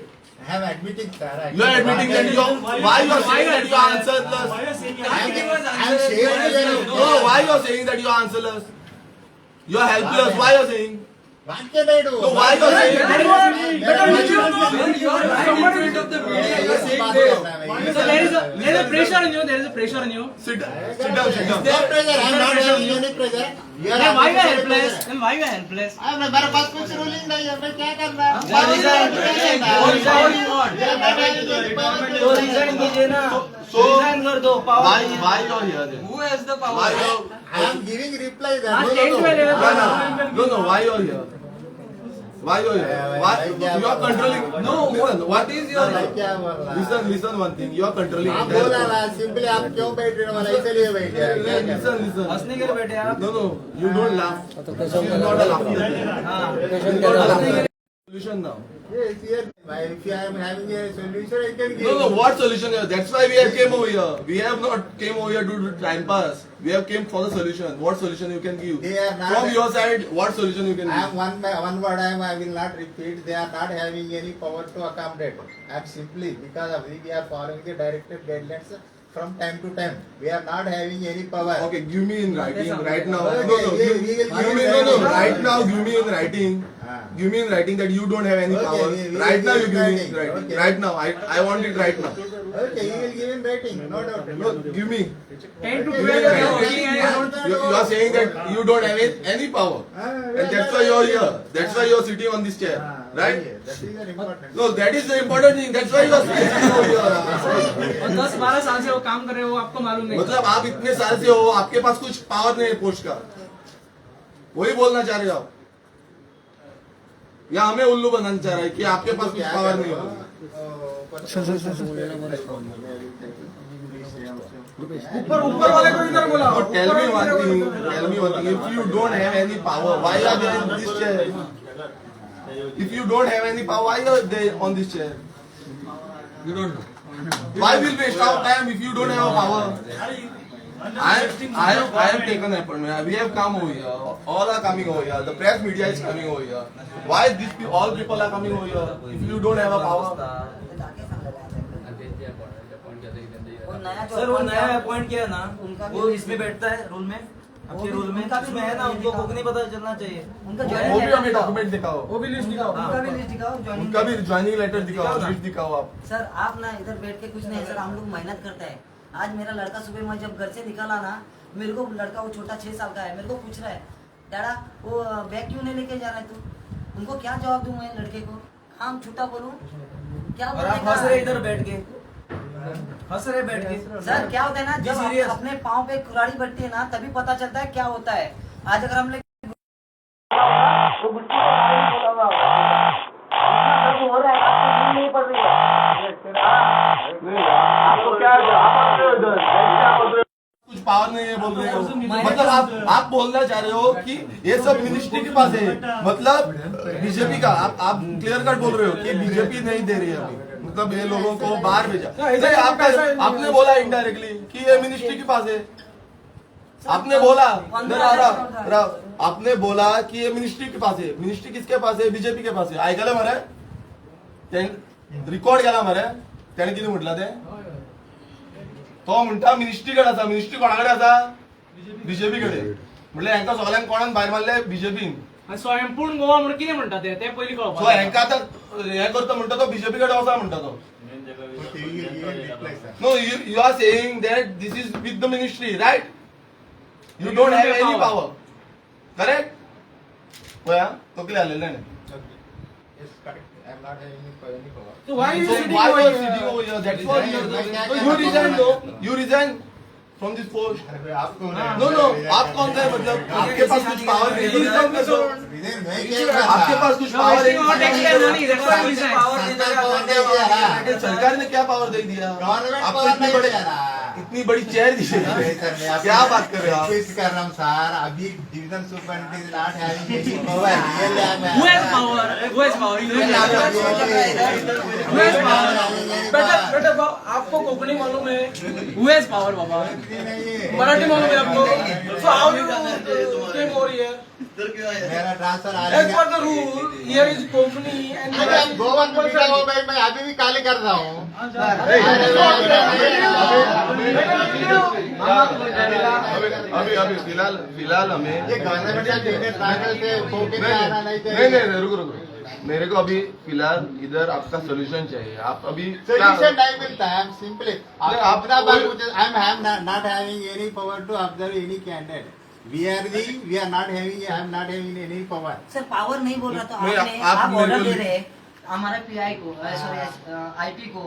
[SPEAKER 2] I am admitting, sir.
[SPEAKER 1] You are admitting that you are. Why you are saying that you are answerless?
[SPEAKER 2] I am saying.
[SPEAKER 1] No, why you are saying that you are answerless? You are helpless. Why you are saying?
[SPEAKER 2] What can I do?
[SPEAKER 1] No, why you are saying?
[SPEAKER 4] when you are right in front of the media, you are saying that.
[SPEAKER 3] So there is a pressure on you. There is a pressure on you.
[SPEAKER 1] Sit down. Sit down. Sit down.
[SPEAKER 2] No pressure. I am not having any pressure. You are
[SPEAKER 3] Then why you are
[SPEAKER 2] having
[SPEAKER 3] helpless?
[SPEAKER 2] pressure.
[SPEAKER 3] Then why you are helpless?
[SPEAKER 2] मेरे पास कुछ रूलिंग नहीं है, मैं क्या करना?
[SPEAKER 6] तो resign कीजिए ना.
[SPEAKER 1] So
[SPEAKER 6] Resign कर दो. Power
[SPEAKER 1] why
[SPEAKER 6] नहीं है.
[SPEAKER 1] why you are here then?
[SPEAKER 4] Who has the power?
[SPEAKER 1] Why you?
[SPEAKER 2] I am giving reply.
[SPEAKER 3] Last
[SPEAKER 2] That
[SPEAKER 3] 10 to 11.
[SPEAKER 1] No. Why you are here? Why you are here? Why you are controlling? No. Listen. What is your?
[SPEAKER 2] क्या बोल रहा है?
[SPEAKER 1] Listen. One thing. You are controlling.
[SPEAKER 2] आप
[SPEAKER 1] entire
[SPEAKER 2] बोला
[SPEAKER 1] court.
[SPEAKER 2] ना, सिंपली आप क्यों बैठ रहे हो? वाला इसलिए बैठ रहे हैं. क्या करना?
[SPEAKER 1] Listen.
[SPEAKER 6] हंसने के लिए बैठे आप.
[SPEAKER 1] No. You don't laugh. This is not a laughing. This is not a laughing. Solution now.
[SPEAKER 2] Yes, yes. If you are having a solution, I can give.
[SPEAKER 1] No. What solution? That's why we have came over here. We have not came over here to do time pass. We have came for the solution. What solution you can give?
[SPEAKER 2] They are not.
[SPEAKER 1] From your side, what solution you can
[SPEAKER 2] I
[SPEAKER 1] give?
[SPEAKER 2] am one word. I will not repeat. They are not having any power to accommodate. I am simply because of we are following the directed guidelines from time to time. We are not having any power.
[SPEAKER 1] Okay, give me in writing right now.
[SPEAKER 2] Okay,
[SPEAKER 1] No.
[SPEAKER 2] we will
[SPEAKER 1] Give
[SPEAKER 2] give
[SPEAKER 1] me
[SPEAKER 2] in
[SPEAKER 1] no.
[SPEAKER 2] writing.
[SPEAKER 1] Right now, give me in writing.
[SPEAKER 2] Ah.
[SPEAKER 1] Give me in writing that you don't have any
[SPEAKER 2] Okay,
[SPEAKER 1] power.
[SPEAKER 2] we will
[SPEAKER 1] Right now, you
[SPEAKER 2] give
[SPEAKER 1] give
[SPEAKER 2] in
[SPEAKER 1] me in
[SPEAKER 2] writing.
[SPEAKER 1] writing.
[SPEAKER 2] Okay.
[SPEAKER 1] Right now, I want it right now.
[SPEAKER 2] Okay, you will give in writing. No doubt.
[SPEAKER 1] No, give me.
[SPEAKER 3] 10 to
[SPEAKER 2] Okay,
[SPEAKER 3] 12
[SPEAKER 2] you are
[SPEAKER 3] hours.
[SPEAKER 2] writing.
[SPEAKER 1] You are saying that you don't have any power. And that's why you are here. That's why you are sitting on this chair. Right?
[SPEAKER 2] That is an important.
[SPEAKER 1] No, that is the important thing. That's why you are sitting over here.
[SPEAKER 3] और 10-12 साल से वो काम कर रहे हो, आपको मालूम नहीं.
[SPEAKER 1] मतलब आप इतने साल से हो, आपके पास कुछ पावर नहीं है पोस्ट का. वही बोलना चाह रहे हो आप? या हमें उल्लू बनाना चाह रहा है कि आपके पास कुछ पावर नहीं हो?
[SPEAKER 6] ऊपर वाले को इधर बोला.
[SPEAKER 1] So tell me one thing. If you don't have any power, why are they in this chair? If you don't have any power, why are they on this chair?
[SPEAKER 4] You don't know.
[SPEAKER 1] Why will waste our time if you don't have a power? I have taken an appointment. We have come over here. All are coming over here. The press media is coming over here. Why all people are coming over here if you don't have a power?
[SPEAKER 6] Sir वो नया अपॉइंट किया ना,
[SPEAKER 5] उनका भी-
[SPEAKER 6] वो इसमें बैठता है रूल में, आपके रूल में.
[SPEAKER 5] उनका भी
[SPEAKER 6] उसमें है ना, उनको को नहीं पता चलना चाहिए.
[SPEAKER 5] उनका
[SPEAKER 1] वो
[SPEAKER 5] ज्वाइनिंग
[SPEAKER 1] भी हमें डॉक्यूमेंट दिखाओ.
[SPEAKER 6] वो भी लिस्ट दिखाओ.
[SPEAKER 5] उनका भी लिस्ट दिखाओ. joining
[SPEAKER 1] उनका भी
[SPEAKER 5] letter.
[SPEAKER 1] ज्वाइनिंग लेटर दिखाओ, लिस्ट दिखाओ आप.
[SPEAKER 5] सर आप ना इधर बैठ के कुछ नहीं सर, हम लोग मेहनत करते हैं. आज मेरा लड़का सुबह मैं जब घर से निकला ना, मेरे को लड़का वो छोटा 6 साल का है, मेरे को पूछ रहा है डैडा वो बैग क्यों नहीं लेके जा रहा है तू? उनको क्या जवाब दूं मैं लड़के को? हम छूटा बोलूं क्या
[SPEAKER 6] और
[SPEAKER 5] बोलने
[SPEAKER 6] आप
[SPEAKER 5] का?
[SPEAKER 6] हंस रहे इधर बैठ के, हंस रहे बैठ के.
[SPEAKER 5] सर क्या होता है ना, जब
[SPEAKER 6] serious.
[SPEAKER 5] अपने पाँव पे कुल्हाड़ी बढ़ती है ना, तभी पता चलता है क्या होता है. आज अगर हम लोग तो गुस्से में बोला हुआ होगा. इतना दर्द हो रहा है, आपको नींद नहीं पड़ रही है.
[SPEAKER 1] नहीं, आपको क्या आप आते हो इधर? क्या बोल रहे हो? पावर नहीं है बोल रहे हो, मतलब आप बोलना चाह रहे हो कि ये सब मिनिस्ट्री के पास है, मतलब बीजेपी का आप क्लियर कट बोल रहे हो कि बीजेपी नहीं दे रही है अभी, मतलब ये लोगों को बाहर भेजा नहीं, आपने बोला इनडायरेक्टली कि ये मिनिस्ट्री के पास है, आपने बोला आपने बोला कि ये मिनिस्ट्री के पास है, मिनिस्ट्री किसके पास है, बीजेपी के पास आहे. ऐकायला मरे रिकॉर्ड केला मरे त्याने किती म्हटलं ते, तो म्हणता मिनिस्ट्रीकडे असा, मिनिस्ट्री कोणाकडे असा, बीजेपीकडे. म्हटलं यांका सगळ्यांक कोणान भायर मारले, बीजेपीन.
[SPEAKER 3] स्वयंपूर्ण गोवा म्हणून किती म्हणतात ते पयली कळप.
[SPEAKER 1] सो यांका आता हे करतो म्हणतो तो बीजेपीकडे वचा म्हणतो तो. No you are saying that this is with the ministry, right? You don't have any power, correct? होया तो किती आलेला नाही.
[SPEAKER 2] Yes, correct. I am not having any power.
[SPEAKER 6] So why you
[SPEAKER 1] So
[SPEAKER 6] sitting
[SPEAKER 1] why
[SPEAKER 6] over
[SPEAKER 1] you are
[SPEAKER 6] here?
[SPEAKER 1] sitting over here? That's what you
[SPEAKER 2] मैं
[SPEAKER 1] you resign, no? You resign from this post.
[SPEAKER 2] अरे आप कौन है?
[SPEAKER 1] No, no. आप कौन है, मतलब आपके पास कुछ पावर नहीं है, resign कर दो.
[SPEAKER 2] Resign मैं क्या कर रहा?
[SPEAKER 1] आपके पास कुछ पावर
[SPEAKER 2] सरकार power दे दिया ना।
[SPEAKER 1] है, सरकार ने क्या पावर दे दिया
[SPEAKER 2] Government
[SPEAKER 1] आपको?
[SPEAKER 2] power
[SPEAKER 1] इतनी
[SPEAKER 2] नहीं
[SPEAKER 1] बड़ी
[SPEAKER 2] दिया ना।
[SPEAKER 1] इतनी बड़ी चेयर दी है.
[SPEAKER 2] नहीं सर, मैं आपको
[SPEAKER 1] क्या बात कर रहे हो आप?
[SPEAKER 2] request कर रहा हूँ सर, अभी division superintendent is not having any power. Really, I am-
[SPEAKER 3] Who has power? Who has power? You
[SPEAKER 2] Really,
[SPEAKER 3] have
[SPEAKER 2] I am-
[SPEAKER 3] Who has power? बेटा आपको कोंकणी मालूम है? Who has power बाबा?
[SPEAKER 2] नहीं है।
[SPEAKER 3] मराठी मालूम है आपको? So how you came over here?
[SPEAKER 2] मेरा ट्रांसफर आ
[SPEAKER 3] As per the rule, here is Konkani and
[SPEAKER 2] अरे आप गोवा में बिठा हो भाई, मैं अभी भी काले कर रहा हूँ।
[SPEAKER 1] अभी फिलहाल हमें
[SPEAKER 2] ये गवर्नमेंट का टिकट ट्रांसफर से होके क्या आना नहीं
[SPEAKER 1] नहीं
[SPEAKER 2] चाहिए।
[SPEAKER 1] नहीं रुको, मेरे को अभी फिलहाल इधर आपका सोल्यूशन चाहिए. आप अभी
[SPEAKER 2] सोल्यूशन नहीं मिलता है, सिंपली
[SPEAKER 1] आप-
[SPEAKER 2] अपना बात पूछे। I am not having any power to observe any candidate. We are not having, I am not having any power.
[SPEAKER 5] Sir power नहीं बोल रहा तो
[SPEAKER 1] नहीं,
[SPEAKER 5] आपने
[SPEAKER 1] आप
[SPEAKER 5] आप
[SPEAKER 1] मेरे
[SPEAKER 5] ऑर्डर
[SPEAKER 1] को
[SPEAKER 5] दे रहे हैं हमारे पीआई को, सॉरी आईपी को.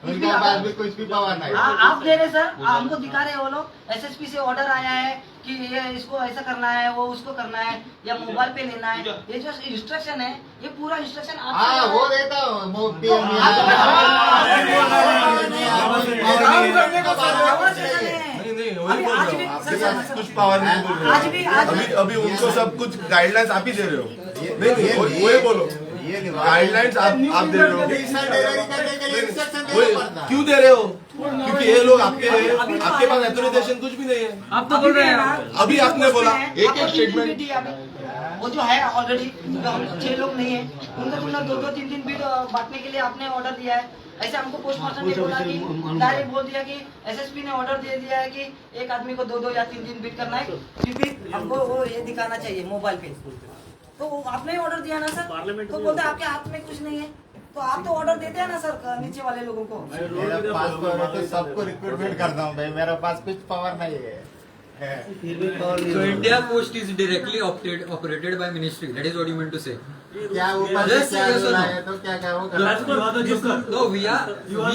[SPEAKER 2] उनके पास भी कुछ भी पावर नहीं.
[SPEAKER 5] आप दे रहे सर, हमको दिखा रहे वो लोग. एसएसपी से ऑर्डर आया है कि ये इसको ऐसा करना है, वो उसको करना है, या मोबाइल पे लेना है. ये जो इंस्ट्रक्शन है, ये पूरा इंस्ट्रक्शन आप
[SPEAKER 2] हाँ वो देता हूँ वो
[SPEAKER 5] तो आप-
[SPEAKER 6] काम करने को
[SPEAKER 1] नहीं वही बोल
[SPEAKER 5] आज
[SPEAKER 1] रहे
[SPEAKER 5] भी
[SPEAKER 1] हो, आपके
[SPEAKER 5] सर,
[SPEAKER 1] पास
[SPEAKER 5] सर,
[SPEAKER 1] कुछ पावर नहीं बोल रहे हो.
[SPEAKER 5] आज भी
[SPEAKER 1] अभी उनको सब कुछ गाइडलाइंस आप ही दे रहे हो. नहीं वही बोलो,
[SPEAKER 2] ये
[SPEAKER 1] गाइडलाइंस आप दे रहे हो.
[SPEAKER 2] डिलीवरी करने के लिए इंस्ट्रक्शन देना
[SPEAKER 1] वही-
[SPEAKER 2] पड़ता है.
[SPEAKER 1] क्यों दे रहे हो? क्योंकि ये लोग आपके पास ऑथोराइजेशन कुछ भी नहीं है.
[SPEAKER 3] आप तो बोल रहे हैं
[SPEAKER 1] अभी आपने बोला एक स्टेटमेंट.
[SPEAKER 5] वो जो है ऑलरेडी, हम 6 लोग नहीं है, उनको तुमने 2-2, 3-3 बीट बांटने के लिए आपने ऑर्डर दिया है. ऐसे हमको पोस्टमास्टर ने बोला कि डायरेक्ट बोल दिया कि एसएसपी ने ऑर्डर दे दिया है कि एक आदमी को 2-2 या 3-3 बीट करना है, क्योंकि हमको वो ये दिखाना चाहिए मोबाइल पे. तो आपने ऑर्डर दिया ना सर, तो बोलते हैं आपके हाथ में कुछ नहीं है, तो आप तो ऑर्डर देते हैं ना सर नीचे वाले लोगों को.
[SPEAKER 2] मेरे पास तो सबको रिक्रूटमेंट करता हूँ भाई, मेरे पास कुछ पावर नहीं है.
[SPEAKER 4] So India Post is directly operated by ministry. That is what you meant to say.
[SPEAKER 2] क्या ऊपर से
[SPEAKER 4] Yes,
[SPEAKER 2] क्या
[SPEAKER 4] yes or
[SPEAKER 2] बोला
[SPEAKER 4] no?
[SPEAKER 2] है तो क्या क्या होगा.
[SPEAKER 4] No, we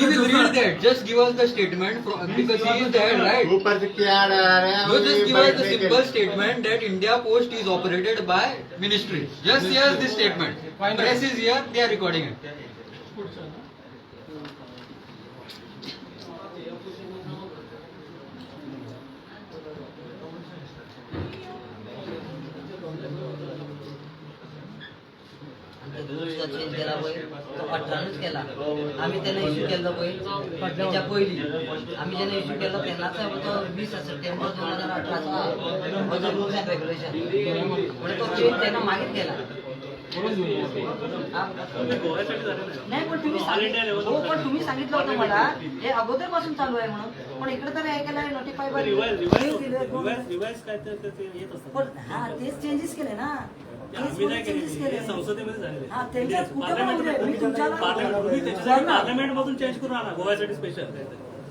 [SPEAKER 4] will read that. Just give us the statement from, because he is there, right?
[SPEAKER 2] ऊपर से क्या आ रहा है.
[SPEAKER 4] No, just give us the simple statement that India Post is operated by ministry. Just here's this statement. Press is here, they are recording it.
[SPEAKER 5] Change केला पळय तो 18नूच केला. आम्ही त्याने इश्यू केलो पळय त्याच्या पयलीं आम्ही जेन्ना इश्यू केलो तेन्नाच तो 20 सप्टेंबर 2018 हो जो रुल्स अँड रेग्युलेशन म्हणजे तो चेंज तेन्ना मागीर केला. नाही पण तुम्ही सांगितलं हो, पण तुम्ही सांगितलं होतं मला हे अगोदरपासून चालू आहे म्हणून, पण इकडे तर ऐकायला आहे नोटिफाय पण हा तेच चेंजेस केले ना.
[SPEAKER 7] पार्लमेंट मधून चेंज करून आणा गोव्यासाठी स्पेशल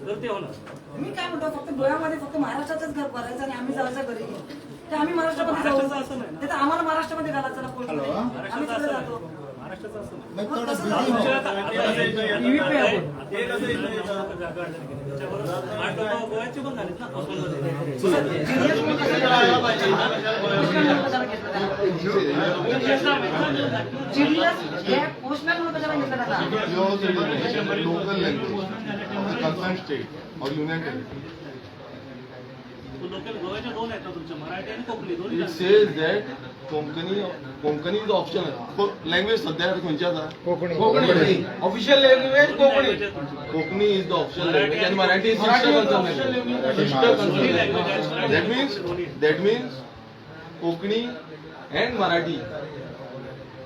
[SPEAKER 7] तर ते होणार.
[SPEAKER 5] मी काय म्हणतो फक्त गोव्यामध्ये फक्त महाराष्ट्रातच घर भरायचं आणि आम्ही जायचं घरी, तर आम्ही महाराष्ट्रामध्ये जाऊ. ते तर आम्हाला महाराष्ट्रामध्ये घालायचं ना पोस्टमध्ये, आम्ही तिकडे जातो.
[SPEAKER 7] महाराष्ट्राचं असं नाही.
[SPEAKER 2] मैं थोड़ा बिजी हूँ.
[SPEAKER 7] गोव्याचे पण झालेत ना
[SPEAKER 5] पोस्टमॅन म्हणून कशाला घेतलं त्याला?
[SPEAKER 1] Local language of the concerned state or union territory.
[SPEAKER 7] Local गोव्याचे दोन आहेत ना तुमच्या, मराठी आणि कोकणी दोन्ही
[SPEAKER 1] it says that Konkani is optional language सध्या खंयची आसा Konkani official language Konkani is the optional language आणि Marathi is that means Konkani and Marathi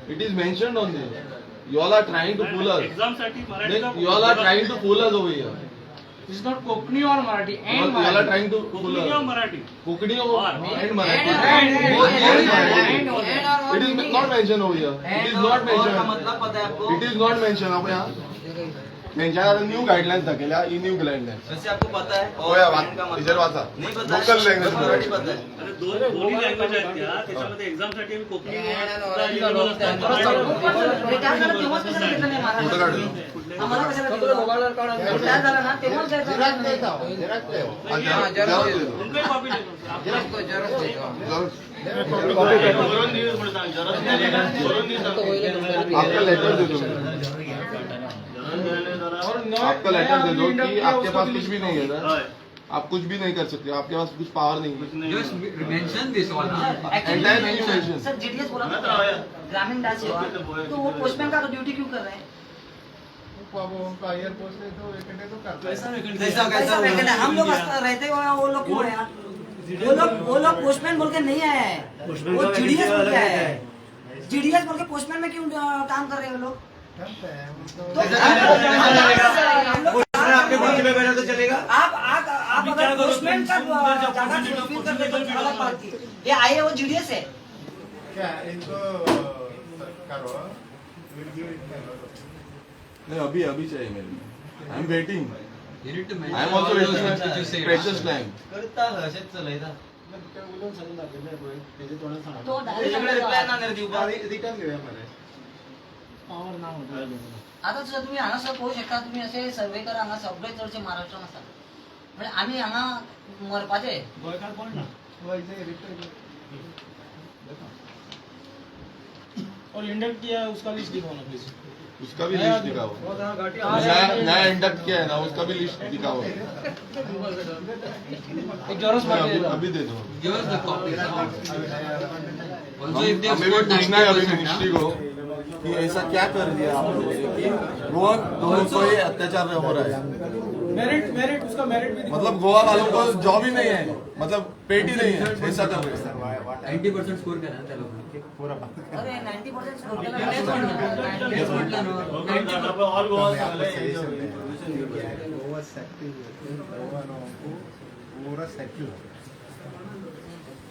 [SPEAKER 1] it is mentioned on this. You all are trying to fool us.
[SPEAKER 7] Exam साठी मराठीचा
[SPEAKER 1] You all are trying to fool us over here.
[SPEAKER 3] This is not Kokni or Marathi
[SPEAKER 1] You
[SPEAKER 3] and
[SPEAKER 1] all are
[SPEAKER 3] Marathi.
[SPEAKER 1] trying to fool
[SPEAKER 7] Konkani किंवा
[SPEAKER 1] us.
[SPEAKER 7] Marathi.
[SPEAKER 1] Kokni and
[SPEAKER 3] And
[SPEAKER 1] Marathi.
[SPEAKER 3] and
[SPEAKER 1] Both
[SPEAKER 3] and
[SPEAKER 1] and
[SPEAKER 3] and
[SPEAKER 1] Marathi. It is not mentioned over here. It is not mentioned. It is not mentioned over here. Mention new guidelines दाखवल्या ही न्यू गाइडलाइंस.
[SPEAKER 8] वैसे आपको पता है
[SPEAKER 1] होया इधर वाचा.
[SPEAKER 8] नहीं पता
[SPEAKER 1] लोकल
[SPEAKER 8] है,
[SPEAKER 1] लँग्वेज
[SPEAKER 8] मराठी पता है.
[SPEAKER 7] अरे दोन्ही लँग्वेज आहेत त्या, त्याच्यामध्ये एक्झाम साठी आम्ही कोकणी
[SPEAKER 5] रिटायर झालं तेव्हाच कशाला घेतलं नाही
[SPEAKER 1] फोटो
[SPEAKER 5] महाराष्ट्र?
[SPEAKER 1] काढ.
[SPEAKER 5] आम्हाला कशाला घेतलं? रिटायर झाला ना तेव्हाच
[SPEAKER 2] झेरॉक्स
[SPEAKER 5] द्यायचं.
[SPEAKER 2] देता हो, झेरॉक्स दे हो.
[SPEAKER 7] तुमची कॉपी देतो.
[SPEAKER 1] आपका लेटर दे दो. आपका लेटर दे दो कि आपके पास कुछ भी नहीं है ना. आप कुछ भी नहीं कर सकते, आपके पास कुछ पावर नहीं है.
[SPEAKER 4] Just mention this one.
[SPEAKER 1] Entire information.
[SPEAKER 5] Sir GDS बोला था, ग्रामीण डाक सेवा, तो वो पोस्टमैन का ड्यूटी क्यों कर रहे हैं?
[SPEAKER 2] अब उनका एयर पोस्ट है तो वेकेंट है तो करता है.
[SPEAKER 5] कैसा वैकेंट है? हम लोग रहते हुए वो लोग क्यों है यार? वो लोग पोस्टमैन बोल के नहीं आए हैं, वो जीडीएस बोल के आए हैं. जीडीएस बोल के पोस्टमैन में क्यों काम कर रहे हैं वो लोग?
[SPEAKER 2] करता है
[SPEAKER 5] तो
[SPEAKER 8] आपके पक्ष में बैठा तो चलेगा.
[SPEAKER 5] आप अगर पोस्टमैन का जगह फुलफिल कर दे तो अलग बात थी. ये आए वो जीडीएस है.
[SPEAKER 2] क्या इनको करो
[SPEAKER 1] नहीं अभी चाहिए मेरे. I am waiting.
[SPEAKER 4] You need to mention
[SPEAKER 1] I am
[SPEAKER 4] all
[SPEAKER 1] also
[SPEAKER 4] those
[SPEAKER 1] waiting
[SPEAKER 4] words which you
[SPEAKER 1] for
[SPEAKER 4] say.
[SPEAKER 1] precious time.
[SPEAKER 8] करता असेच चलायचा.
[SPEAKER 5] तो
[SPEAKER 8] त्याच्याकडे रिप्लाय ना नाही देऊ.
[SPEAKER 2] रिटर्न घेऊया मला.
[SPEAKER 5] आता जर तुम्ही हांगासर पळोवू शकता, तुम्ही असे सर्वे करा, हांगा सगळे चडशे महाराष्ट्रान आसा. म्हणजे आम्ही हांगा मरपाचे.
[SPEAKER 7] गोयकार कोण ना? और इंडक्ट किया उसका लिस्ट दिखाओ ना प्लीज.
[SPEAKER 1] उसका भी लिस्ट दिखाओ. नया इंडक्ट किया है ना, उसका भी लिस्ट दिखाओ.
[SPEAKER 3] एक जोरस
[SPEAKER 1] अभी दे दो.
[SPEAKER 4] Give us the copies. Also, if they have
[SPEAKER 1] हमें भी
[SPEAKER 4] scored
[SPEAKER 1] पूछना है अभी
[SPEAKER 4] 90%,
[SPEAKER 1] मिनिस्ट्री को कि ऐसा क्या कर दिया आप लोगों ने कि गोवा लोगों को ये अत्याचार हो रहा है.
[SPEAKER 6] मेरिट उसका मेरिट भी
[SPEAKER 1] मतलब गोवा वालों को जॉब ही नहीं है, मतलब पेट ही नहीं है, ऐसा कर रहे हैं.
[SPEAKER 4] 90% स्कोर करा त्या लोकांनी.
[SPEAKER 5] अरे 90% स्कोर
[SPEAKER 4] तेच
[SPEAKER 5] केला.
[SPEAKER 4] म्हटलं ना.
[SPEAKER 7] ऑल गोवा
[SPEAKER 2] पूरा सेटल.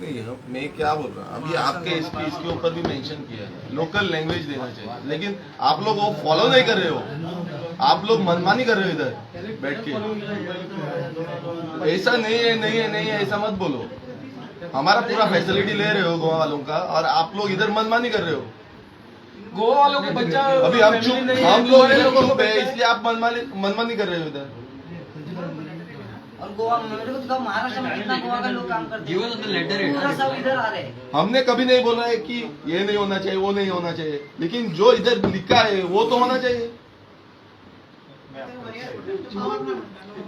[SPEAKER 1] नहीं मैं क्या बोल रहा हूँ, अभी आपके इसके ऊपर भी मेंशन किया है लोकल लैंग्वेज देना चाहिए, लेकिन आप लोग वो फॉलो नहीं कर रहे हो. आप लोग मनमानी कर रहे हो इधर बैठ के. ऐसा नहीं है ऐसा मत बोलो. हमारा पूरा फैसिलिटी ले रहे हो गोवा वालों का, और आप लोग इधर मनमानी कर रहे हो.
[SPEAKER 3] गोवा वालों को बच्चा
[SPEAKER 1] अभी हम लोग इधर चुप है, इसलिए आप मनमानी कर रहे हो इधर.
[SPEAKER 5] और गोवा मेरे को तो महाराष्ट्र में कितना गोवा का लोग काम करते
[SPEAKER 4] Give us the letter
[SPEAKER 5] हैं, पूरा सब इधर आ रहे हैं.
[SPEAKER 1] हमने कभी नहीं बोला है कि ये नहीं होना चाहिए वो नहीं होना चाहिए, लेकिन जो इधर लिखा है वो तो होना चाहिए.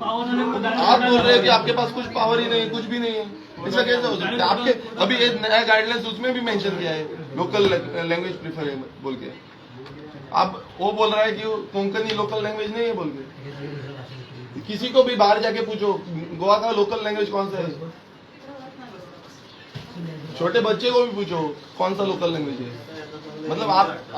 [SPEAKER 1] आप बोल रहे हैं कि आपके पास कुछ पावर ही नहीं है, कुछ भी नहीं है. ऐसा कैसे हो सकता है? आपके अभी एक नया गाइडलाइंस उसमें भी मेंशन किया है लोकल लैंग्वेज प्रीफर बोल के. आप वो बोल रहा है कि कोंकणी लोकल लैंग्वेज नहीं है बोल के. किसी को भी बाहर जाके पूछो गोवा का लोकल लैंग्वेज कौन सा है. छोटे बच्चे को भी पूछो कौन सा लोकल लैंग्वेज है. मतलब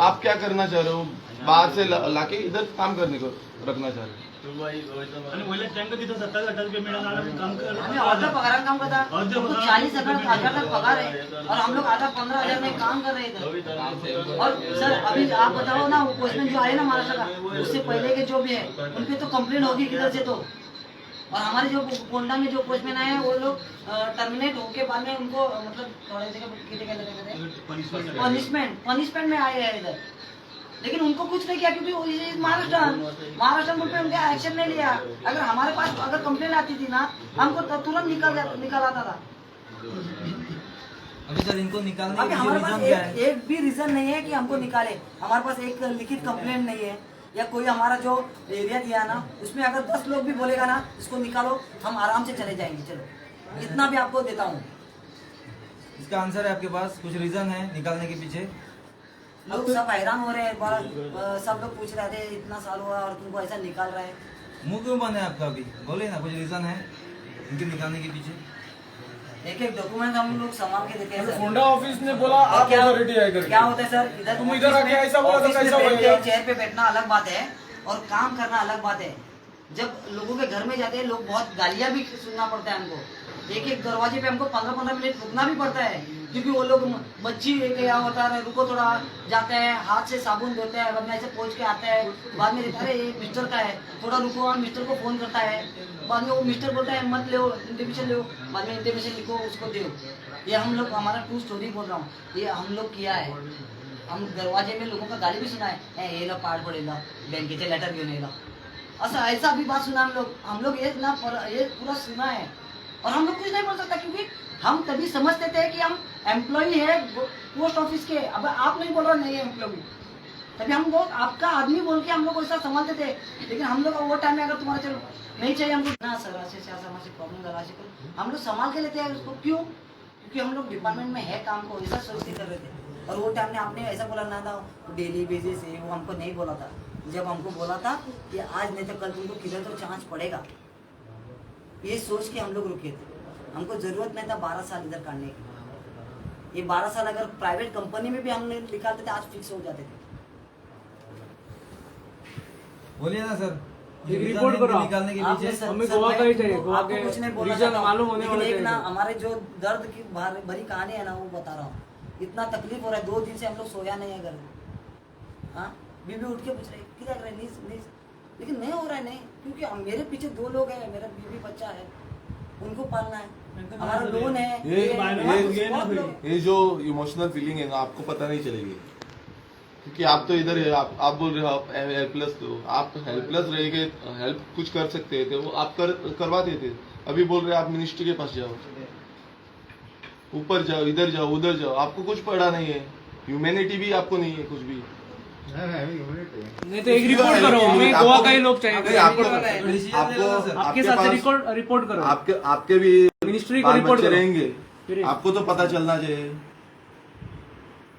[SPEAKER 1] आप क्या करना चाह रहे हो, बाहर से लाके इधर काम करने को रखना चाह रहे हो.
[SPEAKER 7] आणि वैलेट टँक तिथं 27,000 पेमेंट काम कर.
[SPEAKER 5] हमें आधा पगार काम करता है, हमको 40,000 तक पगार है, और हम लोग आधा 15,000 में काम कर रहे हैं. और सर अभी आप बताओ ना, वो पोस्टमैन जो आए ना महाराष्ट्र का, उससे पहले के जो भी है उनपे तो कंप्लेंट होगी किधर से तो. और हमारे जो कोंडा में जो पोस्टमैन आए हैं वो लोग टर्मिनेट होके बाद में उनको मतलब थोड़े से पनिशमेंट में आए हैं इधर. लेकिन उनको कुछ नहीं किया क्योंकि महाराष्ट्र पे उनके एक्शन नहीं लिया. अगर हमारे पास अगर कंप्लेंट आती थी ना, हमको तुरंत निकाल आता था.
[SPEAKER 8] अभी सर इनको निकालने
[SPEAKER 5] अभी हमारे पास एक भी रीजन नहीं है कि हमको निकाले. हमारे पास एक लिखित कंप्लेंट नहीं है, या कोई हमारा जो एरिया दिया ना उसमें अगर 10 लोग भी बोलेगा ना इसको निकालो, हम आराम से चले जाएंगे. चलो इतना भी आपको देता हूँ।
[SPEAKER 8] इसका आंसर है आपके पास? कुछ रीजन है निकालने के पीछे?
[SPEAKER 5] लोग सब हैरान हो रहे हैं, सब लोग पूछ रहे थे इतना साल हुआ और तुमको ऐसा निकाल रहा है।
[SPEAKER 8] मुंह क्यों बंद है आपका अभी? बोले ना, कुछ रीजन है इनके निकालने के पीछे?
[SPEAKER 5] एक एक डॉक्यूमेंट हम लोग संभाल के देते हैं सर।
[SPEAKER 9] होंडा ऑफिस ने बोला
[SPEAKER 5] और
[SPEAKER 9] आप
[SPEAKER 5] क्या
[SPEAKER 9] अथॉरिटी है करके।
[SPEAKER 5] क्या होता है सर, इधर
[SPEAKER 9] तुम इधर आके ऐसा बोला तो कैसा होगा?
[SPEAKER 5] चेयर पे बैठना अलग बात है और काम करना अलग बात है। जब लोगों के घर में जाते हैं लोग, बहुत गालियां भी सुनना पड़ता है हमको। एक एक दरवाजे पे हमको 15-15 मिनट रुकना भी पड़ता है, क्योंकि वो लोग बच्ची लेके यहाँ होता है, रुको थोड़ा, जाते हैं हाथ से साबुन धोते हैं, वरना ऐसे पोंछ के आते हैं, बाद में देखते हैं अरे ये मिस्टर का है, थोड़ा रुको, और मिस्टर को फोन करता है, बाद में वो मिस्टर बोलता है मत लो इंटीमेशन लो, बाद में इंटीमेशन लिखो उसको दो। ये हम लोग, हमारा ट्रू स्टोरी बोल रहा हूँ, ये हम लोग किया है। हम दरवाजे में लोगों का गाली भी सुना है, ये लो कार्ड पड़ेगा बँकेचे लेटर घेऊन येला, ऐसा भी बात सुना हम लोग ये पूरा सुना है। और हम लोग कुछ नहीं बोल सकता, क्योंकि हम तभी समझते थे कि हम एम्प्लॉई है पोस्ट ऑफिस के। अब आप नहीं बोल रहे नहीं है एम्प्लॉई, तभी हम लोग आपका आदमी बोल के हम लोग ऐसा संभालते थे। लेकिन हम लोग वो टाइम में अगर तुम्हारा चलो नहीं चाहिए हमको ना सर, ऐसे प्रॉब्लम लगा हम लोग संभाल के लेते हैं उसको। क्यों? क्योंकि हम लोग डिपार्टमेंट में है काम को, ऐसा सोच के कर रहे थे। और वो टाइम में आपने ऐसा बोला ना था डेली बेसिस है, वो हमको नहीं बोला था। जब हमको बोला था कि आज नहीं तो कल तुमको किधर तो चांस पड़ेगा, ये सोच के हम लोग रुके थे। हमको जरूरत नहीं था 12 साल इधर काटने की। ये 12 साल अगर प्राइवेट कंपनी में भी हमने निकालते थे आज फिक्स हो जाते थे।
[SPEAKER 8] बोलिए ना सर,
[SPEAKER 3] एक रिपोर्ट करो
[SPEAKER 8] निकालने के
[SPEAKER 5] आपने
[SPEAKER 8] पीछे।
[SPEAKER 5] सर-
[SPEAKER 3] हमें
[SPEAKER 5] सर,
[SPEAKER 3] गोवा
[SPEAKER 5] मैं
[SPEAKER 3] का ही चाहिए, गोवा
[SPEAKER 5] आपको
[SPEAKER 3] के
[SPEAKER 5] कुछ नहीं बोलना
[SPEAKER 3] रीजन
[SPEAKER 5] चाहता हूँ,
[SPEAKER 3] मालूम होने
[SPEAKER 5] लेकिन
[SPEAKER 3] वाले
[SPEAKER 5] एक ना
[SPEAKER 3] चाहिए।
[SPEAKER 5] हमारे जो दर्द की भरी कहानी है ना वो बता रहा हूँ। इतना तकलीफ हो रहा है, 2 दिन से हम लोग सोया नहीं है घर में। हाँ, बीबी उठ के पूछ रही किधर रहे नीज, लेकिन नहीं हो रहा है, नहीं, क्योंकि मेरे पीछे 2 लोग हैं, मेरा बीबी बच्चा है, उनको पालना है, हमारा लोन है।
[SPEAKER 1] ये जो इमोशनल फीलिंग है ना, आपको पता नहीं चलेगी, क्योंकि आप तो इधर है। आप बोल रहे हो आप हेल्पलेस, तो आप हेल्पलेस रह के हेल्प कुछ कर सकते थे, वो आप करवा देते। अभी बोल रहे आप मिनिस्ट्री के पास जाओ, ऊपर जाओ, इधर जाओ, उधर जाओ, आपको कुछ पड़ा नहीं है। ह्यूमैनिटी भी आपको नहीं है कुछ भी।
[SPEAKER 3] नहीं तो एक रिपोर्ट करो, हमें गोवा का ही लोग चाहिए। आपके साथ रिपोर्ट करो,
[SPEAKER 1] आपके भी
[SPEAKER 3] मिनिस्ट्री को रिपोर्ट करो
[SPEAKER 1] रहेंगे, आपको तो पता चलना चाहिए।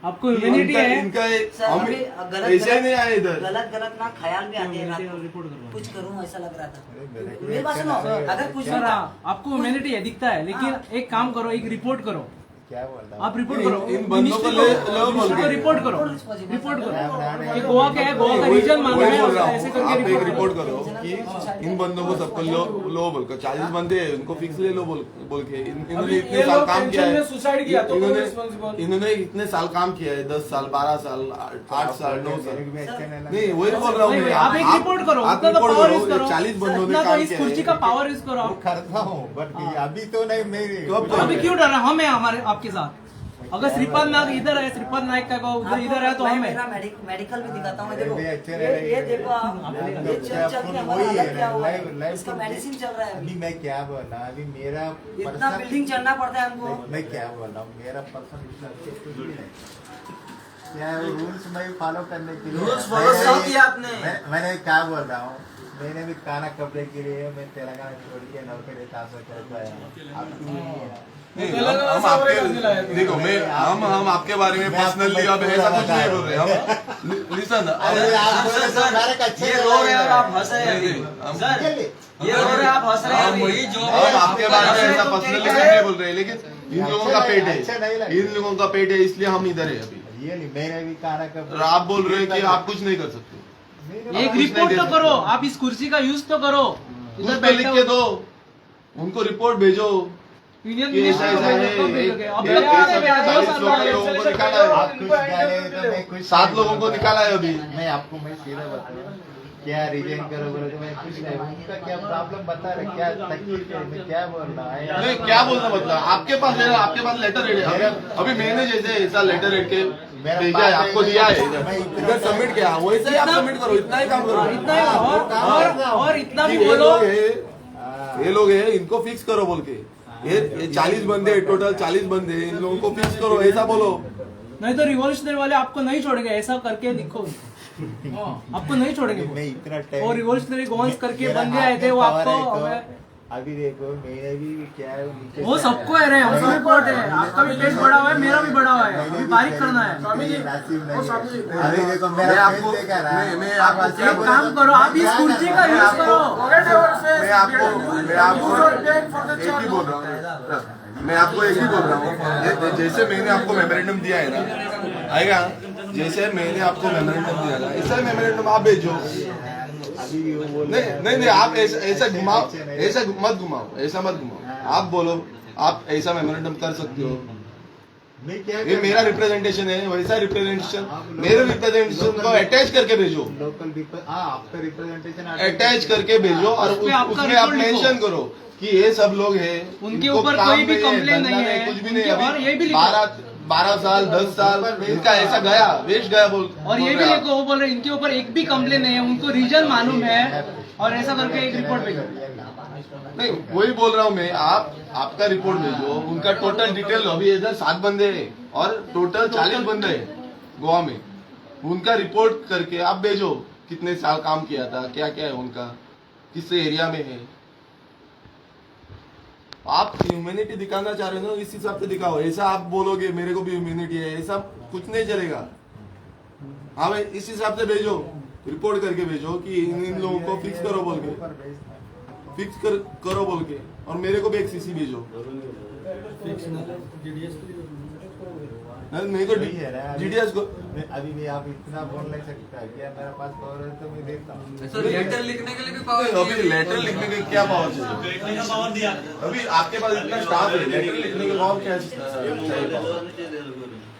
[SPEAKER 3] आपको ह्यूमैनिटी है।
[SPEAKER 1] इनका
[SPEAKER 5] सर,
[SPEAKER 1] हम
[SPEAKER 5] अभी
[SPEAKER 1] ऐसे ही नहीं आए इधर।
[SPEAKER 5] गलत ना ख्याल भी आते हैं रात को,
[SPEAKER 3] रिपोर्ट करो।
[SPEAKER 5] कुछ करूँ ऐसा लग रहा था। मेरी बात सुनो, अगर कुछ
[SPEAKER 3] सर आपको ह्यूमैनिटी है दिखता है, लेकिन एक काम करो, एक रिपोर्ट करो।
[SPEAKER 2] क्या बोल रहा
[SPEAKER 3] आप रिपोर्ट करो,
[SPEAKER 1] इन बंदों को लो बोल के।
[SPEAKER 3] रिपोर्ट करो, रिपोर्ट करो कि गोवा का है, गोवा का रीजन मालूम
[SPEAKER 1] वही बोल रहा
[SPEAKER 3] है, ऐसे
[SPEAKER 1] हूँ,
[SPEAKER 3] करके
[SPEAKER 1] आप एक
[SPEAKER 3] रिपोर्ट
[SPEAKER 1] रिपोर्ट करो कि इन बंदों को सबको लो बोल कर, 40 बंदे हैं उनको फिक्स ले लो बोल के। इन्होंने इतने साल काम किया है,
[SPEAKER 9] सुसाइड किया तो
[SPEAKER 1] इन्होंने इतने साल काम किया है, 10 साल 12 साल 8 साल 9 साल। नहीं वही बोल रहा हूँ
[SPEAKER 3] नहीं,
[SPEAKER 1] मैं।
[SPEAKER 3] आप एक रिपोर्ट करो,
[SPEAKER 1] आप
[SPEAKER 3] उतना तो
[SPEAKER 1] रिपोर्ट
[SPEAKER 3] पावर
[SPEAKER 1] करो,
[SPEAKER 3] यूज करो,
[SPEAKER 1] 40 बंदों ने
[SPEAKER 3] उतना तो
[SPEAKER 1] काम
[SPEAKER 3] इस
[SPEAKER 1] किया
[SPEAKER 3] कुर्सी
[SPEAKER 1] है।
[SPEAKER 3] का पावर यूज करो।
[SPEAKER 2] करता हूँ बट अभी तो नहीं मेरी।
[SPEAKER 1] कब
[SPEAKER 3] अभी क्यों डर रहे? हम है हमारे आपके साथ। अगर श्रीपाद नायक इधर है, श्रीपाद नायक का उधर इधर है तो हम है।
[SPEAKER 5] मेरा मेडिकल भी दिखाता हूँ, देखो
[SPEAKER 2] ये अच्छे
[SPEAKER 5] ये देखो आप, ये चल के हमारा अलग क्या हुआ है, इसका मेडिसिन चल रहा है
[SPEAKER 2] अभी मैं क्या बोल रहा हूँ, अभी मेरा
[SPEAKER 5] इतना
[SPEAKER 2] personal-
[SPEAKER 5] बिल्डिंग चढ़ना पड़ता है हमको।
[SPEAKER 2] मैं क्या बोल रहा हूँ, मेरा पर्सन इतना अच्छे कुछ भी नहीं। क्या रूल्स में फॉलो करने के लिए
[SPEAKER 8] Rules follow सब किया आपने।
[SPEAKER 2] मैंने क्या बोल रहा हूँ, मैंने भी खाना कपड़े के लिए मैं तेलंगाना छोड़ के नौकरी ट्रांसफर कर पाया। आप
[SPEAKER 1] नहीं, हम आपके देखो मैं हम आपके बारे में पर्सनली अब ऐसा कुछ नहीं बोल रहे हम। लिसन,
[SPEAKER 8] ये रो रहे हैं और आप हंस रहे हैं। सर, ये रो रहे हैं, आप हंस रहे हैं।
[SPEAKER 4] वही जो
[SPEAKER 1] हम आपके बारे में ऐसा पर्सनली कुछ नहीं बोल रहे, लेकिन इन लोगों का पेट है, इन लोगों का पेट है, इसलिए हम इधर है अभी।
[SPEAKER 2] ये नहीं, मैंने भी खाना
[SPEAKER 1] और
[SPEAKER 2] कपड़े
[SPEAKER 1] आप बोल रहे हैं कि आप कुछ नहीं कर सकते।
[SPEAKER 3] एक रिपोर्ट तो करो, आप इस कुर्सी का यूज तो करो।
[SPEAKER 1] कुछ तो लिख के दो, उनको रिपोर्ट भेजो
[SPEAKER 3] यूनियन
[SPEAKER 1] कि ऐसा ऐसा है।
[SPEAKER 3] मिनिस्टर भेजोगे। अब
[SPEAKER 1] ये
[SPEAKER 3] भेजा है,
[SPEAKER 1] 40 लोगों को निकाला है।
[SPEAKER 2] आप कुछ डाले तो मैं कुछ
[SPEAKER 1] 7 लोगों को निकाला है अभी।
[SPEAKER 2] मैं आपको मैं सीधा बताऊं, क्या रिजाइन करो बोले तो मैं कुछ नहीं, उनका क्या प्रॉब्लम बता रहे, क्या तकलीफ है, मैं क्या बोल रहा है।
[SPEAKER 1] नहीं क्या बोलना मतलब, आपके पास है, आपके पास लेटर हेड है। अभी मैंने जैसे ऐसा लेटर हेड के भेजा है, आपको दिया है, इधर सबमिट किया, वैसे ही आप सबमिट करो, इतना ही काम करो।
[SPEAKER 3] इतना ही और इतना भी
[SPEAKER 1] ये
[SPEAKER 3] बोलो।
[SPEAKER 1] ये लोग है, इनको फिक्स करो बोल के। ये 40 बंदे, टोटल 40 बंदे, इन लोगों को फिक्स करो, ऐसा बोलो।
[SPEAKER 3] नहीं तो रिवॉल्यूशनरी वाले आपको नहीं छोड़ेंगे, ऐसा करके लिखो। आपको नहीं छोड़ेंगे
[SPEAKER 2] मैं इतना
[SPEAKER 3] वो।
[SPEAKER 2] टाइम
[SPEAKER 3] और रिवॉल्यूशनरी गोवंस करके बंदे आए थे, वो आपको
[SPEAKER 2] अभी देखो मैंने भी क्या है नीचे
[SPEAKER 3] वो
[SPEAKER 2] से
[SPEAKER 3] सबको
[SPEAKER 2] आया।
[SPEAKER 3] है रे, हमको भी कोर्ट है, आपका भी पेट बड़ा हुआ है, मेरा भी बड़ा हुआ है, अभी बारीक करना है।
[SPEAKER 2] नासिब नहीं है। अभी देखो मेरा
[SPEAKER 1] मैं आपको-
[SPEAKER 2] पेट देखा ना,
[SPEAKER 1] मैं
[SPEAKER 2] आप
[SPEAKER 1] आपको
[SPEAKER 2] अच्छा
[SPEAKER 3] एक
[SPEAKER 2] बोलो
[SPEAKER 3] काम
[SPEAKER 2] तो-
[SPEAKER 3] करो, आप इस कुर्सी का
[SPEAKER 1] मैं
[SPEAKER 3] यूज
[SPEAKER 1] आपको-
[SPEAKER 3] करो।
[SPEAKER 1] मैं आपको एक ही बोल रहा हूँ, मैं आपको एक ही बोल रहा हूँ, जैसे मैंने आपको मेमोरेंडम दिया है ना, आएगा, जैसे मैंने आपको मेमोरेंडम दिया ना, ऐसा मेमोरेंडम आप भेजो।
[SPEAKER 2] अभी वो बोल
[SPEAKER 1] नहीं
[SPEAKER 2] रहा है।
[SPEAKER 1] नहीं नहीं, आप ऐसा घुमाओ, ऐसा मत घुमाओ, ऐसा मत घुमाओ। आप बोलो, आप ऐसा मेमोरेंडम कर सकते हो।
[SPEAKER 2] मैं क्या
[SPEAKER 1] ये मेरा रिप्रेजेंटेशन है, वैसा रिप्रेजेंटेशन, मेरे रिप्रेजेंटेशन को अटैच करके भेजो,
[SPEAKER 2] लोकल आपका रिप्रेजेंटेशन
[SPEAKER 1] अटैच करके भेजो, और
[SPEAKER 3] उसपे आपका
[SPEAKER 1] उसमें आप
[SPEAKER 3] report लिखो।
[SPEAKER 1] मेंशन करो कि ये सब लोग हैं,
[SPEAKER 3] उनके
[SPEAKER 1] इनको
[SPEAKER 3] ऊपर
[SPEAKER 1] काम
[SPEAKER 3] कोई भी
[SPEAKER 1] नहीं
[SPEAKER 3] complaint
[SPEAKER 1] धंधा
[SPEAKER 3] नहीं है,
[SPEAKER 1] कुछ भी नहीं।
[SPEAKER 3] उनके- और ये भी
[SPEAKER 1] अभी
[SPEAKER 3] लिखो।
[SPEAKER 1] 12 साल 10 साल इनका ऐसा गया, वेस्ट गया बोल।
[SPEAKER 3] और ये
[SPEAKER 1] बोल
[SPEAKER 3] भी
[SPEAKER 1] रहे आप।
[SPEAKER 3] देखो, वो बोल रहे हैं इनके ऊपर एक भी कंप्लेन नहीं है, उनको रीजन मालूम है, और ऐसा करके एक रिपोर्ट भेजो।
[SPEAKER 1] नहीं वही बोल रहा हूँ मैं, आपका रिपोर्ट भेजो, उनका टोटल डिटेल। अभी इधर 7 बंदे हैं और टोटल 40 बंदे हैं गोवा में, उनका रिपोर्ट करके आप भेजो, कितने साल काम किया था, क्या क्या है उनका, किस एरिया में है। आप ह्यूमैनिटी दिखाना चाह रहे हो ना, इस हिसाब से दिखाओ। ऐसा आप बोलोगे मेरे को भी ह्यूमैनिटी है, ऐसा कुछ नहीं चलेगा। हाँ भाई, इस हिसाब से भेजो, रिपोर्ट करके भेजो कि इन लोगों को फिक्स करो बोल के, करो बोल के, और मेरे को भी एक सीसी भेजो। नहीं तो
[SPEAKER 2] वही है ना, अभी-
[SPEAKER 1] जीडीएस को
[SPEAKER 2] अभी भी आप इतना बोल नहीं सकता क्या मेरे पास पावर है तो मैं देता हूँ।
[SPEAKER 4] सर लेटर लिखने के लिए भी पावर
[SPEAKER 1] अभी लेटर लिखने के क्या पावर चाहिए?
[SPEAKER 7] पावर दिया।
[SPEAKER 1] अभी आपके पास इतना स्टाफ है, लेटर लिखने के पावर क्या चाहिए पावर?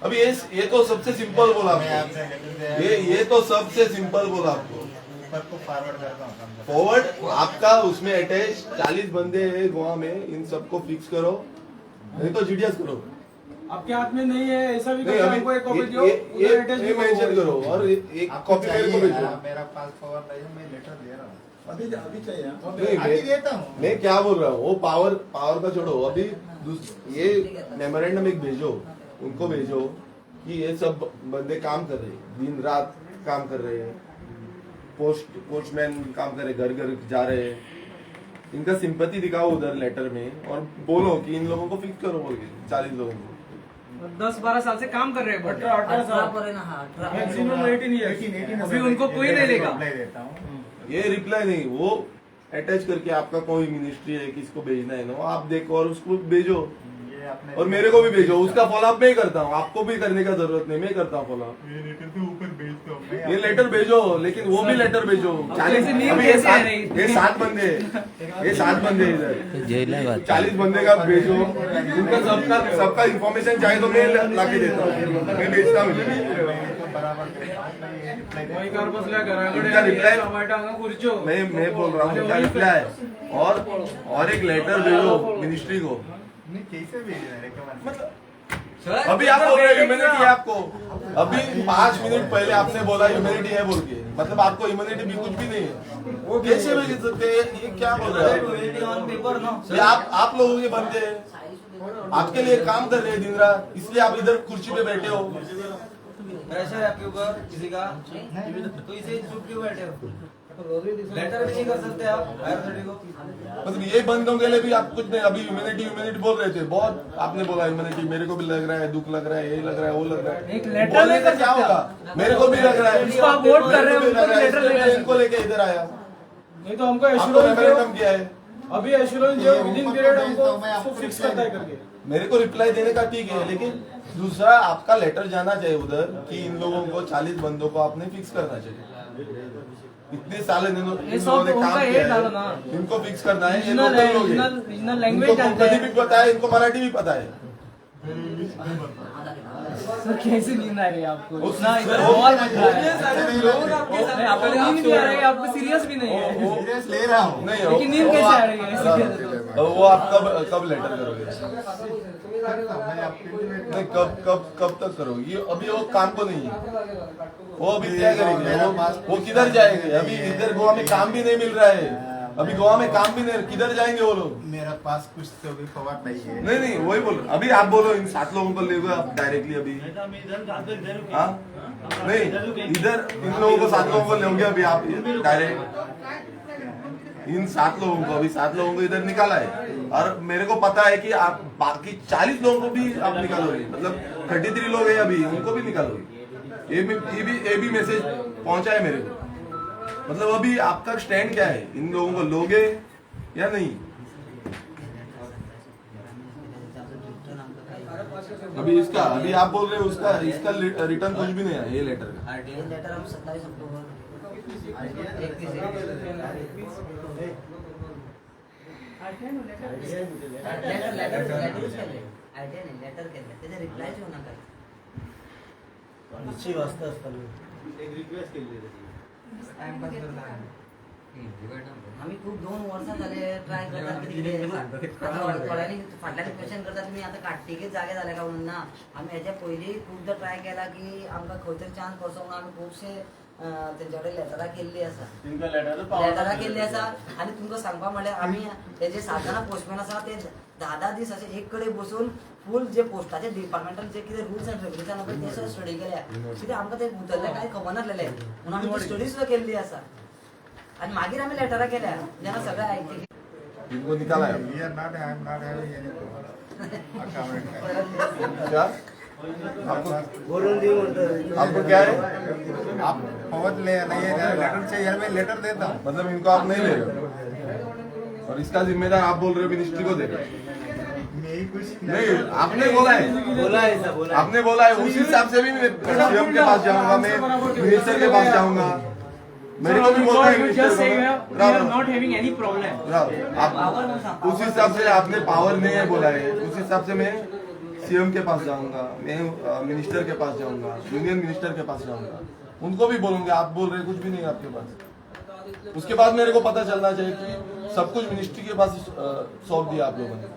[SPEAKER 1] अभी ये तो सबसे सिंपल बोला
[SPEAKER 2] मैं
[SPEAKER 1] आपको,
[SPEAKER 2] आपसे लेटर दे
[SPEAKER 1] ये तो सबसे सिंपल बोला आपको।
[SPEAKER 2] ऊपर को फॉरवर्ड करता हूँ कम से कम।
[SPEAKER 1] फॉरवर्ड आपका उसमें अटैच 40 बंदे हैं गोवा में, इन सबको फिक्स करो, नहीं तो जीडीएस करो।
[SPEAKER 9] आपके हाथ में नहीं है ऐसा भी
[SPEAKER 1] नहीं
[SPEAKER 9] करके
[SPEAKER 1] अभी
[SPEAKER 9] हमको एक कॉपी दो,
[SPEAKER 1] ये
[SPEAKER 9] उधर address भी
[SPEAKER 1] मेंशन
[SPEAKER 9] करो।
[SPEAKER 1] करो, और एक
[SPEAKER 2] आपको
[SPEAKER 1] कॉपी मेरे को
[SPEAKER 2] चाहिए
[SPEAKER 1] भेजो।
[SPEAKER 2] ना, मेरा पास पावर नहीं है, मैं लेटर दे रहा हूँ।
[SPEAKER 6] अभी चाहिए
[SPEAKER 1] नहीं,
[SPEAKER 2] अभी देता हूँ।
[SPEAKER 1] मैं क्या बोल रहा हूँ, वो पावर का छोड़ो। अभी ये मेमोरेंडम एक भेजो, उनको भेजो कि ये सब बंदे काम कर रहे हैं, दिन रात काम कर रहे हैं, पोस्टमैन काम कर रहे, घर घर जा रहे हैं, इनका सिंपैथी दिखाओ उधर लेटर में, और बोलो कि इन लोगों को फिक्स करो बोल के, 40 लोगों को।
[SPEAKER 3] 10-12 साल से काम कर रहे हैं,
[SPEAKER 9] 18 साल
[SPEAKER 5] पर है ना, हाँ, 18
[SPEAKER 9] मैक्सिमम 18 years।
[SPEAKER 2] 18
[SPEAKER 3] अभी उनको कोई नहीं लेगा।
[SPEAKER 2] रिप्लाई देता हूँ।
[SPEAKER 1] ये रिप्लाई नहीं, वो अटैच करके आपका कोई मिनिस्ट्री है, किसको भेजना है ना, आप देखो और उसको भेजो,
[SPEAKER 2] ये आपने
[SPEAKER 1] और मेरे को भी भेजो। उसका फॉलोअप मैं ही करता हूँ, आपको भी करने का जरूरत नहीं, मैं करता हूँ फॉलोअप।
[SPEAKER 2] ये लेटर तो ऊपर भेजता हूँ मैं।
[SPEAKER 1] ये लेटर भेजो, लेकिन वो भी लेटर भेजो। 40
[SPEAKER 3] कैसे नींद
[SPEAKER 1] अभी ये
[SPEAKER 3] कैसे
[SPEAKER 1] सात-
[SPEAKER 3] आ रही?
[SPEAKER 1] ये 7 बंदे हैं, ये 7 बंदे हैं इधर, 40 बंदे का भेजो। उनका सबका इंफॉर्मेशन चाहिए तो मैं लाके देता हूँ, मैं भेजता हूँ इधर।
[SPEAKER 2] बराबर देता हूँ, मैं ये रिप्लाई देता हूँ।
[SPEAKER 3] वही कर बसल्या घराकडे
[SPEAKER 1] इनका reply-
[SPEAKER 3] टमाटा हांगा खुर्च्यो.
[SPEAKER 1] मैं बोल रहा हूँ, उनका रिप्लाई और एक लेटर भेजो मिनिस्ट्री को।
[SPEAKER 2] नहीं, कैसे भेजना है recommend?
[SPEAKER 1] अभी आप बोल रहे हो ह्यूमैनिटी है आपको, अभी 5 मिनट पहले आपने बोला ह्यूमैनिटी है बोल के, मतलब आपको ह्यूमैनिटी भी कुछ भी नहीं है, वो कैसे भेज सकते हैं? ये क्या बोल रहे हो? ये आप लोगों के बंदे हैं, आपके लिए काम कर रहे हैं दिन रात, इसलिए आप इधर कुर्सी पे बैठे हो।
[SPEAKER 8] प्रेशर है आपके ऊपर किसी का, तो इसे चुप क्यों बैठे हो? लेटर भी नहीं कर सकते आप हायर अथॉरिटी को।
[SPEAKER 1] मतलब ये बंदों के लिए भी आप कुछ नहीं, अभी ह्यूमैनिटी बोल रहे थे, बहुत आपने बोला ह्यूमैनिटी, मेरे को भी लग रहा है, दुख लग रहा है, ये लग रहा है, वो लग रहा है।
[SPEAKER 3] एक लेटर
[SPEAKER 1] बोलने
[SPEAKER 3] लेकर
[SPEAKER 1] से क्या
[SPEAKER 3] सकते
[SPEAKER 1] होगा? मेरे को भी लग रहा है,
[SPEAKER 3] जिसको आप वोट कर रहे हो,
[SPEAKER 1] मेरे को भी
[SPEAKER 3] उनको
[SPEAKER 1] लग रहा है,
[SPEAKER 3] लेटर
[SPEAKER 1] इसलिए
[SPEAKER 3] लेकर
[SPEAKER 1] मैं इनको लेके इधर आया।
[SPEAKER 9] नहीं तो हमको
[SPEAKER 1] आपको
[SPEAKER 9] एश्योरेंस
[SPEAKER 1] मेमोरेंडम किया है,
[SPEAKER 9] अभी एश्योरेंस जो विद इन पीरियड हमको फिक्स करता है करके।
[SPEAKER 1] मेरे को रिप्लाई देने का ठीक है, लेकिन दूसरा आपका लेटर जाना चाहिए उधर कि इन लोगों को 40 बंदों को आपने फिक्स करना चाहिए। इतने साल इन लोगों
[SPEAKER 3] ये सब
[SPEAKER 1] ने
[SPEAKER 3] उनका
[SPEAKER 1] काम
[SPEAKER 3] ये
[SPEAKER 1] किया
[SPEAKER 3] डालो
[SPEAKER 1] है,
[SPEAKER 3] ना।
[SPEAKER 1] इनको फिक्स करना है। ये
[SPEAKER 3] रीजनल
[SPEAKER 1] लोकल
[SPEAKER 3] है,
[SPEAKER 1] लोग हैं,
[SPEAKER 3] रीजनल लैंग्वेज
[SPEAKER 1] इनको
[SPEAKER 3] जानते
[SPEAKER 1] कोंकणी
[SPEAKER 3] हैं.
[SPEAKER 1] भी पता है, इनको मराठी भी पता है।
[SPEAKER 3] सर कैसे नींद आ रही है आपको?
[SPEAKER 1] वो-
[SPEAKER 3] इतना इधर
[SPEAKER 1] वो-
[SPEAKER 3] बहुत मजा आ रहा है.
[SPEAKER 2] वो-
[SPEAKER 3] नहीं, आपको नींद नहीं आ रही है, आपको सीरियस भी नहीं है.
[SPEAKER 2] सीरियस ले रहा हूँ।
[SPEAKER 1] नहीं
[SPEAKER 3] लेकिन नींद कैसे आ रही है?
[SPEAKER 1] वो आप कब लेटर करोगे?
[SPEAKER 2] मैं आपके लिए वेट
[SPEAKER 1] नहीं, कब तक करोगे? ये अभी वो काम को नहीं है, वो अभी क्या करेंगे? वो किधर जाएंगे? अभी इधर गोवा में काम भी नहीं मिल रहा है, अभी गोवा में काम भी नहीं, किधर जाएंगे वो लोग?
[SPEAKER 2] मेरा पास कुछ तो भी पवार नहीं है।
[SPEAKER 1] नहीं वही बोलो, अभी आप बोलो इन 7 लोगों को ले आप डायरेक्टली अभी। हाँ नहीं, इधर इन लोगों को 7 लोगों को लोगे अभी आप डायरेक्ट, इन 7 लोगों को, अभी 7 लोगों को इधर निकाला है और मेरे को पता है कि आप बाकी 40 लोगों को भी आप निकालोगे, मतलब 33 लोग हैं अभी, उनको भी निकालोगे। ये भी मैसेज पहुंचा है मेरे को। मतलब अभी आपका स्टैंड क्या है, इन लोगों को लोगे या नहीं? अभी इसका, अभी आप बोल रहे हो उसका, इसका रिटर्न कुछ भी नहीं है ये लेटर का।
[SPEAKER 5] ये लेटर हम 27 अक्टूबर लेटर केले त्याचे रिप्लाय देऊ नका.
[SPEAKER 6] निश्चित वाजता असताना
[SPEAKER 2] एक रिक्वेस्ट केली
[SPEAKER 8] टाइमपास करता
[SPEAKER 5] आम्ही खूप 2 वर्ष झाले ट्राय करतात थोड्याने फाटल्याने क्वेश्चन करतात मी आता काटिकेच जागे झाले का म्हणून ना. आम्ही याच्या पयलीं खूपदा ट्राय केला की आमकां खंय तरी चान्स पडसो म्हणून आम्ही खुबशे तेंच्याकडे लेटरां केल्ली आसा. लेटरां केल्ली आसा आनी तुमकां सांगपा म्हणल्यार आमी तेजे 7 जाणां पोस्टमॅन आसा ते 10 दीस अशे एक कडेन बसून फूल जे पोस्टाचे डिपार्टमेंटान जे कितें रूल्स एंड रेग्युलेशन आसा ते सुद्दां स्टडी केल्या. कित्याक आमकां ते उतरले कांय खबर नासलेले म्हणून आमी ती स्टडी सुद्दां केल्ली आसा आणि मागीर आम्ही लेटरां केल्या जेन्ना सगळें ऐकले.
[SPEAKER 1] इनको निकाला है
[SPEAKER 2] we are not I am not having any
[SPEAKER 1] क्या? आपको क्या है?
[SPEAKER 2] आप पहुंच ले नहीं है लेटर चाहिए, मैं लेटर देता हूँ।
[SPEAKER 1] मतलब इनको आप नहीं ले रहे हो और इसका जिम्मेदार आप बोल रहे हो मिनिस्ट्री को दे रहे हो।
[SPEAKER 2] नहीं कुछ
[SPEAKER 1] नहीं, आपने बोला है, आपने बोला है, उस हिसाब से भी मैं सीएम के पास जाऊंगा, मैं मिनिस्टर के पास जाऊंगा। मेरे को भी बोलना है
[SPEAKER 3] नॉट हैविंग एनी प्रॉब्लम.
[SPEAKER 1] आप उस हिसाब से आपने पावर नहीं है बोला है, उस हिसाब से मैं सीएम के पास जाऊंगा, मैं मिनिस्टर के पास जाऊंगा, यूनियन मिनिस्टर के पास जाऊंगा, उनको भी बोलूंगा आप बोल रहे कुछ भी नहीं आपके पास। उसके बाद मेरे को पता चलना चाहिए कि सब कुछ मिनिस्ट्री के पास सौंप दिया आप लोगों ने।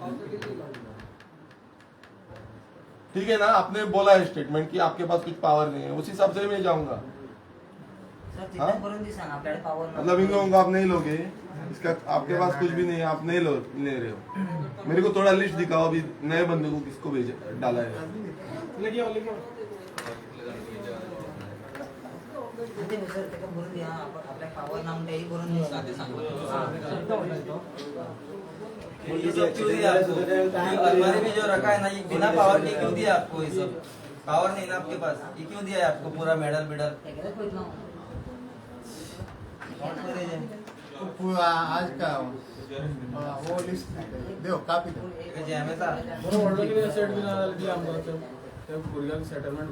[SPEAKER 1] ठीक है ना, आपने बोला है स्टेटमेंट कि आपके पास कुछ पावर नहीं है, उस हिसाब से मैं जाऊंगा।
[SPEAKER 5] सर तिथे करून दी सांग आपल्याकडे पावर
[SPEAKER 1] मतलब इन लोगों को आप नहीं लोगे, इसका आपके पास कुछ भी नहीं है, आप नहीं ले रहे हो। मेरे को थोड़ा लिस्ट दिखाओ अभी नए बंदे को किसको भेजा डाला है।
[SPEAKER 5] तिथे सर ते भरून द्या आपल्या पावर नाम तेही भरून द्या.
[SPEAKER 8] ये सब क्यों दिया आपको? अलमारी में जो रखा है ना, ये बिना पावर के क्यों दिया आपको? ये सब पावर नहीं ना आपके पास, ये क्यों दिया है आपको पूरा मेडल मेडल?
[SPEAKER 2] आज का वो लिस्ट दो कॉपी दो
[SPEAKER 8] जे हमेशा
[SPEAKER 9] सेटलमेंट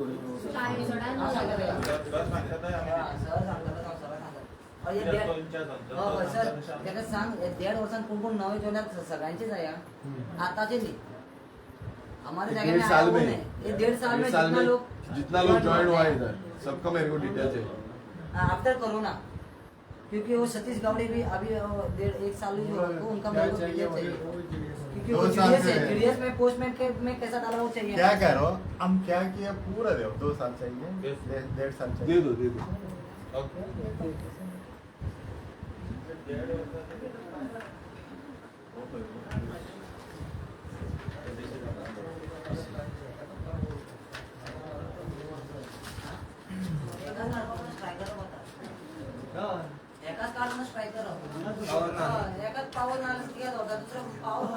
[SPEAKER 5] सर त्याला सांग 1.5 वर्षांत कोण कोण नवे जोड्यात सगळ्यांचेच आहे आताचे नाही. हमारे जगह में आया कौन है? ये 1.5 साल में
[SPEAKER 1] जितना लोग ज्वाइन हुआ है इधर सबका मेरे को डिटेल्स है।
[SPEAKER 5] आफ्टर कोरोना, क्योंकि वो सतीश गावड़े भी अभी 1.5 साल ही हुआ तो उनका मेरे को डिटेल्स चाहिए, क्योंकि वो जीडीएस में पोस्टमैन के में कैसा डाला वो चाहिए.
[SPEAKER 2] क्या करो हम क्या किया पूरा दो 2 साल चाहिए 1.5 साल चाहिए
[SPEAKER 1] दे दो
[SPEAKER 5] एकाच काढून स्ट्रायकर एकाच पावर नाला केला होता दुसरा पावर